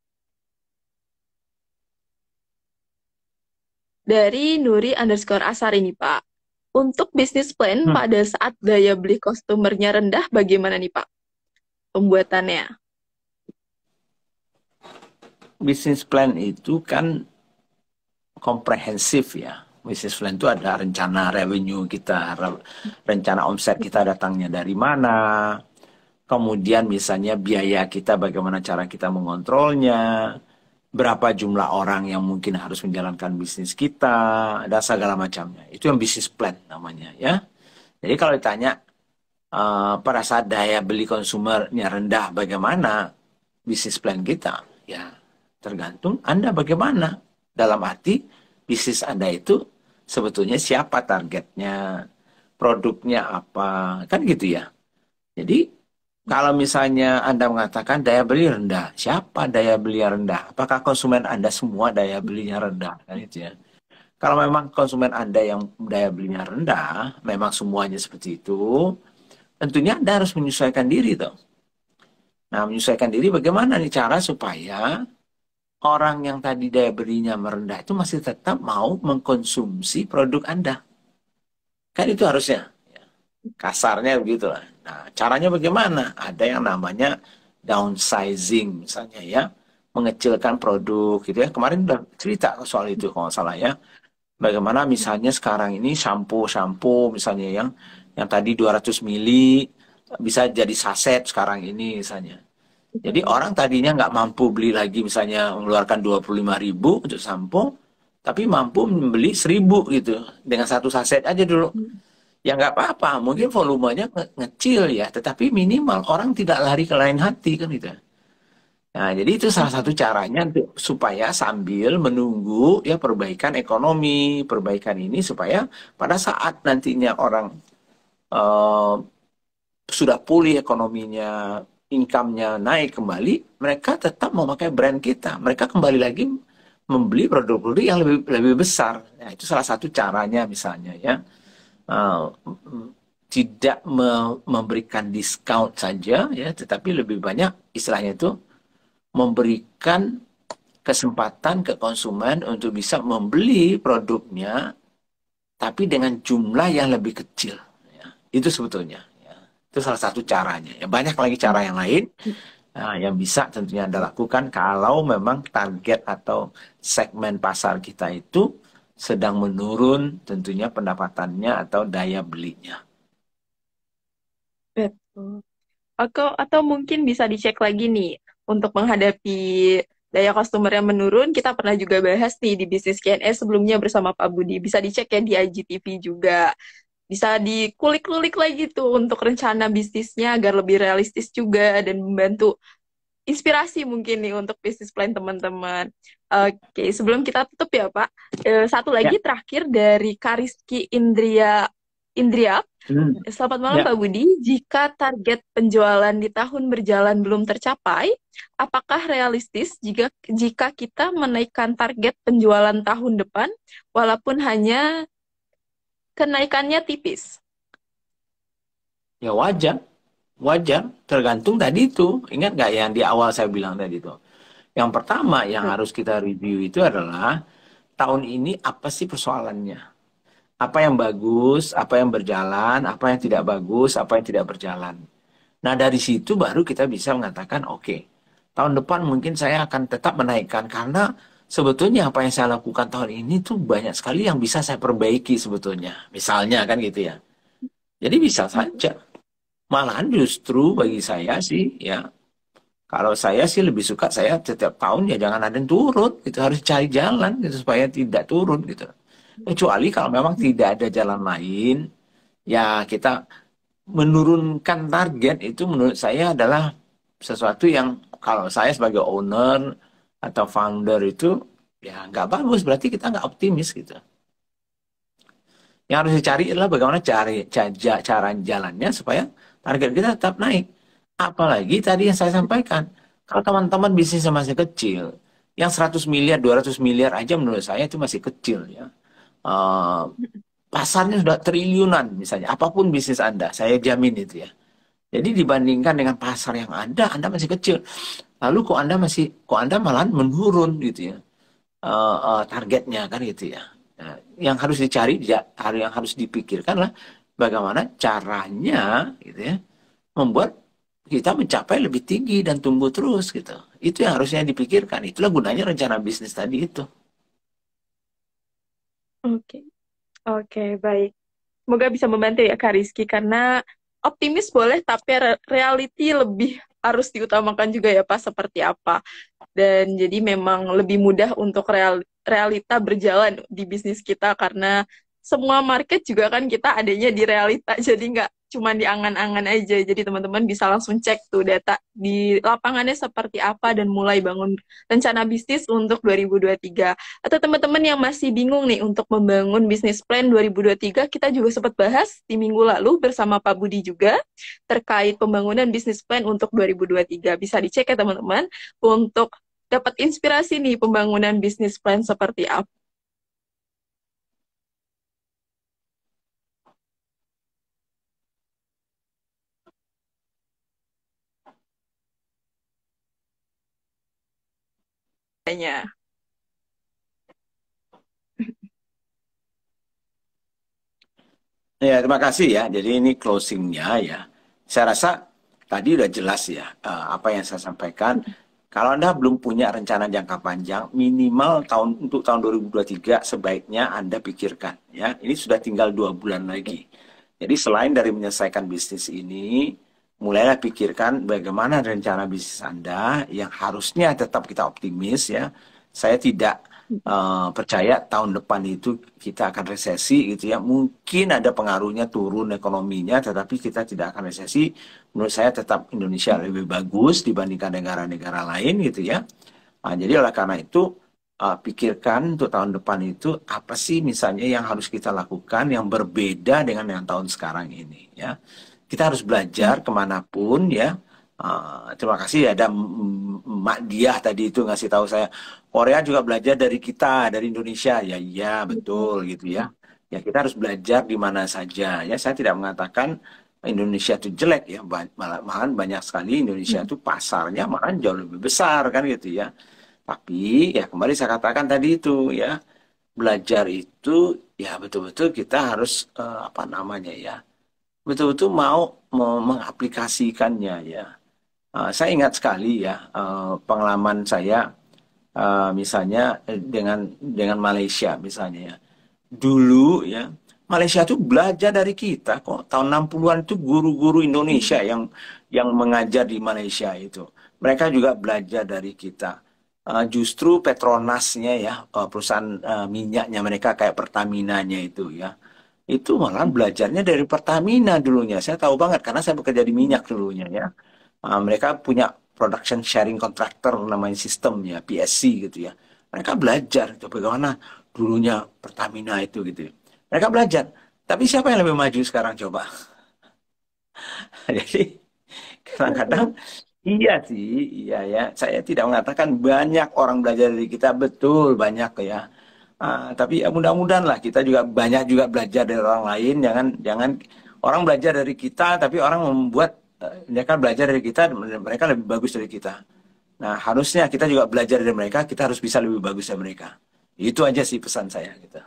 dari Nuri underscore Asar ini, Pak. Untuk bisnis plan Hmm. pada saat daya beli customer-nya rendah, bagaimana nih, Pak? Pembuatannya. Bisnis plan itu kan komprehensif ya. Bisnis plan itu ada rencana revenue kita, rencana omset kita datangnya dari mana, kemudian misalnya biaya kita bagaimana cara kita mengontrolnya, berapa jumlah orang yang mungkin harus menjalankan bisnis kita, dan segala macamnya. Itu yang bisnis plan namanya ya. Jadi kalau ditanya pada saat daya beli konsumernya rendah, bagaimana bisnis plan kita? Ya, tergantung Anda bagaimana. Dalam arti, bisnis Anda itu sebetulnya siapa targetnya, produknya apa, kan gitu ya. Jadi, kalau misalnya Anda mengatakan daya beli rendah, siapa daya beli yang rendah? Apakah konsumen Anda semua daya belinya rendah? Kan itu ya. Kalau memang konsumen Anda yang daya belinya rendah, memang semuanya seperti itu, tentunya Anda harus menyesuaikan diri toh. Nah, menyesuaikan diri bagaimana nih cara supaya orang yang tadi daya belinya merendah itu masih tetap mau mengkonsumsi produk Anda. Kan itu harusnya. Kasarnya begitu lah. Nah, caranya bagaimana? Ada yang namanya downsizing misalnya ya. Mengecilkan produk gitu ya. Kemarin udah cerita soal itu kalau nggak salah ya. Bagaimana misalnya sekarang ini shampoo misalnya yang tadi 200 mili bisa jadi saset sekarang ini misalnya. Jadi orang tadinya nggak mampu beli lagi misalnya mengeluarkan 25.000 untuk sampo, tapi mampu membeli 1.000 gitu dengan satu saset aja dulu. Ya nggak apa-apa, mungkin volumenya ngecil ya, tetapi minimal orang tidak lari ke lain hati kan gitu. Nah, jadi itu salah satu caranya supaya sambil menunggu ya perbaikan ekonomi, perbaikan ini supaya pada saat nantinya orang eh, sudah pulih ekonominya, income-nya naik kembali, mereka tetap memakai brand kita. Mereka kembali lagi membeli produk-produk yang lebih lebih besar. Nah, itu salah satu caranya misalnya ya. Uh, tidak memberikan discount saja ya, tetapi lebih banyak istilahnya itu memberikan kesempatan ke konsumen untuk bisa membeli produknya tapi dengan jumlah yang lebih kecil ya. Itu sebetulnya ya. Itu salah satu caranya ya, banyak lagi cara yang lain yang bisa tentunya Anda lakukan kalau memang target atau segmen pasar kita itu sedang menurun tentunya pendapatannya atau daya belinya. Betul. Atau mungkin bisa dicek lagi nih, untuk menghadapi daya customer yang menurun, kita pernah juga bahas nih di bisnis Q&A sebelumnya bersama Pak Budi. Bisa dicek ya di IGTV juga. Bisa dikulik-kulik lagi tuh untuk rencana bisnisnya agar lebih realistis juga dan membantu inspirasi mungkin nih untuk bisnis plan teman-teman. Oke, sebelum kita tutup ya Pak, satu Ya, lagi terakhir dari Kariski Indria. hmm, Selamat malam ya. Pak Budi. Jika target penjualan di tahun berjalan belum tercapai, apakah realistis jika kita menaikkan target penjualan tahun depan walaupun hanya kenaikannya tipis? Ya wajar, wajar. Tergantung tadi itu. Ingat nggak yang di awal saya bilang tadi itu? Yang pertama yang harus kita review itu adalah tahun ini apa sih persoalannya? Apa yang bagus, apa yang berjalan, apa yang tidak bagus, apa yang tidak berjalan. Nah dari situ baru kita bisa mengatakan oke, tahun depan mungkin saya akan tetap menaikkan karena sebetulnya apa yang saya lakukan tahun ini tuh banyak sekali yang bisa saya perbaiki sebetulnya. Misalnya kan gitu ya. Jadi bisa saja. Malahan justru bagi saya sih ya, kalau saya sih lebih suka saya setiap tahun ya jangan ada yang turun, itu harus cari jalan gitu supaya tidak turun gitu. Kecuali kalau memang tidak ada jalan lain, ya kita menurunkan target itu menurut saya adalah sesuatu yang kalau saya sebagai owner atau founder itu ya nggak bagus, berarti kita nggak optimis gitu. Yang harus dicari adalah bagaimana cara jalannya supaya target kita tetap naik. Apalagi tadi yang saya sampaikan, kalau teman-teman bisnisnya masih kecil, yang 100 miliar, 200 miliar aja menurut saya itu masih kecil ya. eh, pasarnya sudah triliunan misalnya, apapun bisnis Anda, saya jamin itu ya. Jadi dibandingkan dengan pasar yang Anda masih kecil. Lalu kok Anda malah menurun gitu ya, targetnya kan gitu ya. Nah, yang harus dicari, yang harus dipikirkan lah bagaimana caranya gitu ya, membuat kita mencapai lebih tinggi dan tumbuh terus gitu. Itu yang harusnya dipikirkan. Itulah gunanya rencana bisnis tadi itu. Oke, oke, baik. Semoga bisa membantu ya Kak Rizky, karena optimis boleh, tapi reality lebih harus diutamakan juga ya Pak, seperti apa. Dan jadi memang lebih mudah untuk realita berjalan di bisnis kita, karena semua market juga kan kita adanya di realita, jadi nggak cuma di angan-angan aja. Jadi teman-teman bisa langsung cek tuh data di lapangannya seperti apa dan mulai bangun rencana bisnis untuk 2023. Atau teman-teman yang masih bingung nih untuk membangun bisnis plan 2023, kita juga sempat bahas di minggu lalu bersama Pak Budi juga terkait pembangunan bisnis plan untuk 2023. Bisa dicek ya teman-teman untuk dapat inspirasi nih pembangunan bisnis plan seperti apanya. Ya, terima kasih ya. Jadi ini closingnya ya. Saya rasa tadi udah jelas ya, apa yang saya sampaikan. Kalau Anda belum punya rencana jangka panjang, minimal untuk tahun 2023 sebaiknya Anda pikirkan ya. Ini sudah tinggal 2 bulan lagi. Jadi selain dari menyelesaikan bisnis ini, mulailah pikirkan bagaimana rencana bisnis Anda yang harusnya tetap kita optimis ya. Saya tidak percaya tahun depan itu kita akan resesi gitu ya. Mungkin ada pengaruhnya turun ekonominya, tetapi kita tidak akan resesi. Menurut saya tetap Indonesia lebih bagus dibandingkan negara-negara lain gitu ya. Nah, jadi oleh karena itu pikirkan untuk tahun depan itu apa sih misalnya yang harus kita lakukan yang berbeda dengan yang tahun sekarang ini ya. Kita harus belajar kemanapun ya. Terima kasih ada Mak Diah tadi itu ngasih tahu saya Korea juga belajar dari kita, dari Indonesia. Ya iya betul gitu ya. Ya kita harus belajar di mana saja ya. Saya tidak mengatakan Indonesia itu jelek ya. Malahan banyak sekali Indonesia itu pasarnya malah jauh lebih besar kan gitu ya. Tapi ya kembali saya katakan tadi itu ya, belajar itu ya betul-betul kita harus apa namanya ya, betul-betul mau mengaplikasikannya ya. Saya ingat sekali ya pengalaman saya misalnya dengan Malaysia misalnya ya. Dulu ya Malaysia tuh belajar dari kita kok. Tahun 60-an itu guru-guru Indonesia yang mengajar di Malaysia itu. Mereka juga belajar dari kita. Justru Petronasnya ya, perusahaan minyaknya mereka kayak Pertamina-nya itu ya. Itu malah belajarnya dari Pertamina dulunya. Saya tahu banget karena saya bekerja di minyak dulunya ya. Mereka punya production sharing contractor namanya sistemnya PSC gitu ya. Mereka belajar itu bagaimana dulunya Pertamina itu gitu ya. Mereka belajar. Tapi siapa yang lebih maju sekarang coba? Jadi kadang-kadang iya sih, iya ya. Saya tidak mengatakan banyak orang belajar dari kita, betul banyak ya. Tapi ya mudah-mudahan lah kita juga banyak juga belajar dari orang lain. Jangan jangan orang belajar dari kita, tapi orang membuat mereka belajar dari kita, mereka lebih bagus dari kita. Nah harusnya kita juga belajar dari mereka, kita harus bisa lebih bagus dari mereka. Itu aja sih pesan saya gitu.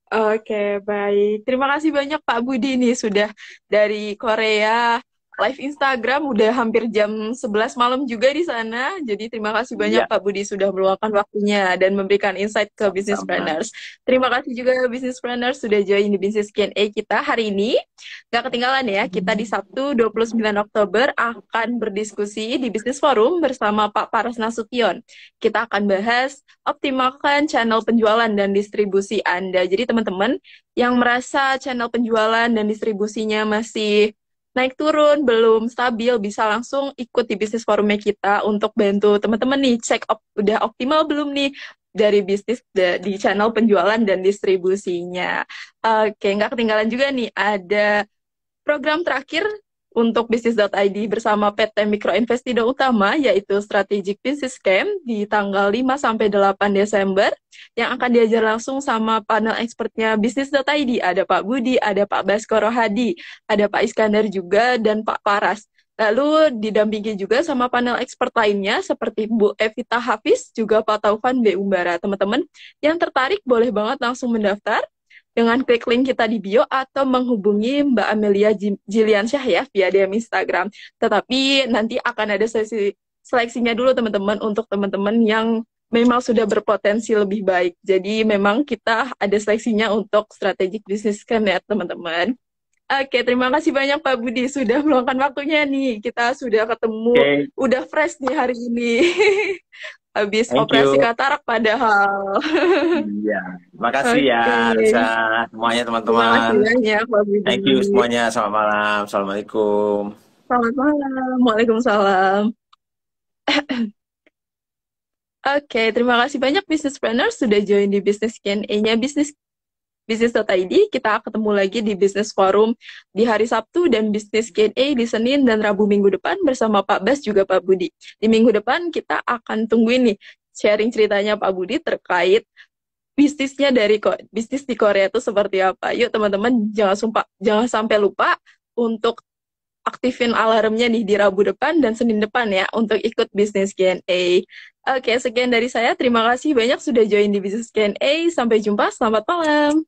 Oke, baik. Terima kasih banyak Pak Budi nih sudah dari Korea live Instagram udah hampir jam 11 malam juga di sana. Jadi terima kasih banyak Iya, Pak Budi sudah meluangkan waktunya dan memberikan insight ke Business sama. Planners. Terima kasih juga Business Planners sudah join di Business Q&A kita hari ini. Gak ketinggalan ya, kita di Sabtu 29 Oktober akan berdiskusi di Business Forum bersama Pak Paras Nasution. Kita akan bahas optimalkan channel penjualan dan distribusi Anda. Jadi teman-teman yang merasa channel penjualan dan distribusinya masih naik turun, belum stabil, bisa langsung ikut di bisnis forumnya kita untuk bantu teman-teman nih cek udah optimal belum nih dari bisnis di channel penjualan dan distribusinya. Oke, nggak ketinggalan juga nih ada program terakhir untuk bisnis.id bersama PT Mikro Investido Utama, yaitu Strategic Business Camp di tanggal 5 sampai 8 Desember, yang akan diajar langsung sama panel expertnya bisnis.id. Ada Pak Budi, ada Pak Baskoro Hadi, ada Pak Iskandar juga, dan Pak Paras. Lalu didampingi juga sama panel expert lainnya seperti Bu Evita Hafiz, juga Pak Taufan B. Umbara. Teman-teman yang tertarik boleh banget langsung mendaftar dengan klik link kita di bio atau menghubungi Mbak Amelia Jiliansyah ya via DM Instagram. Tetapi nanti akan ada sesi seleksinya dulu teman-teman untuk teman-teman yang memang sudah berpotensi lebih baik. Jadi memang kita ada seleksinya untuk strategic business camp ya teman-teman. Oke, terima kasih banyak Pak Budi sudah meluangkan waktunya nih. Kita sudah ketemu, Oke, udah fresh nih hari ini. Habis thank operasi you. katarak padahal. Iya, terima kasih ya Oke. Risa, semuanya Terima teman-teman. kasih banyak, Pak Budi. Thank you semuanya. Selamat malam. Assalamualaikum. Selamat malam. Waalaikumsalam. Oke, terima kasih banyak Businesspreneur sudah join di Business Q&A-nya Bisnis.id. Kita ketemu lagi di Business Forum di hari Sabtu dan Business Q&A di Senin dan Rabu minggu depan bersama Pak Bas juga Pak Budi. Di minggu depan kita akan tungguin nih sharing ceritanya Pak Budi terkait bisnisnya bisnis di Korea itu seperti apa. Yuk teman-teman jangan sampai lupa untuk aktifin alarmnya nih di Rabu depan dan Senin depan ya untuk ikut bisnis Q&A. Oke, sekian dari saya. Terima kasih banyak sudah join di bisnis Q&A. Sampai jumpa. Selamat malam.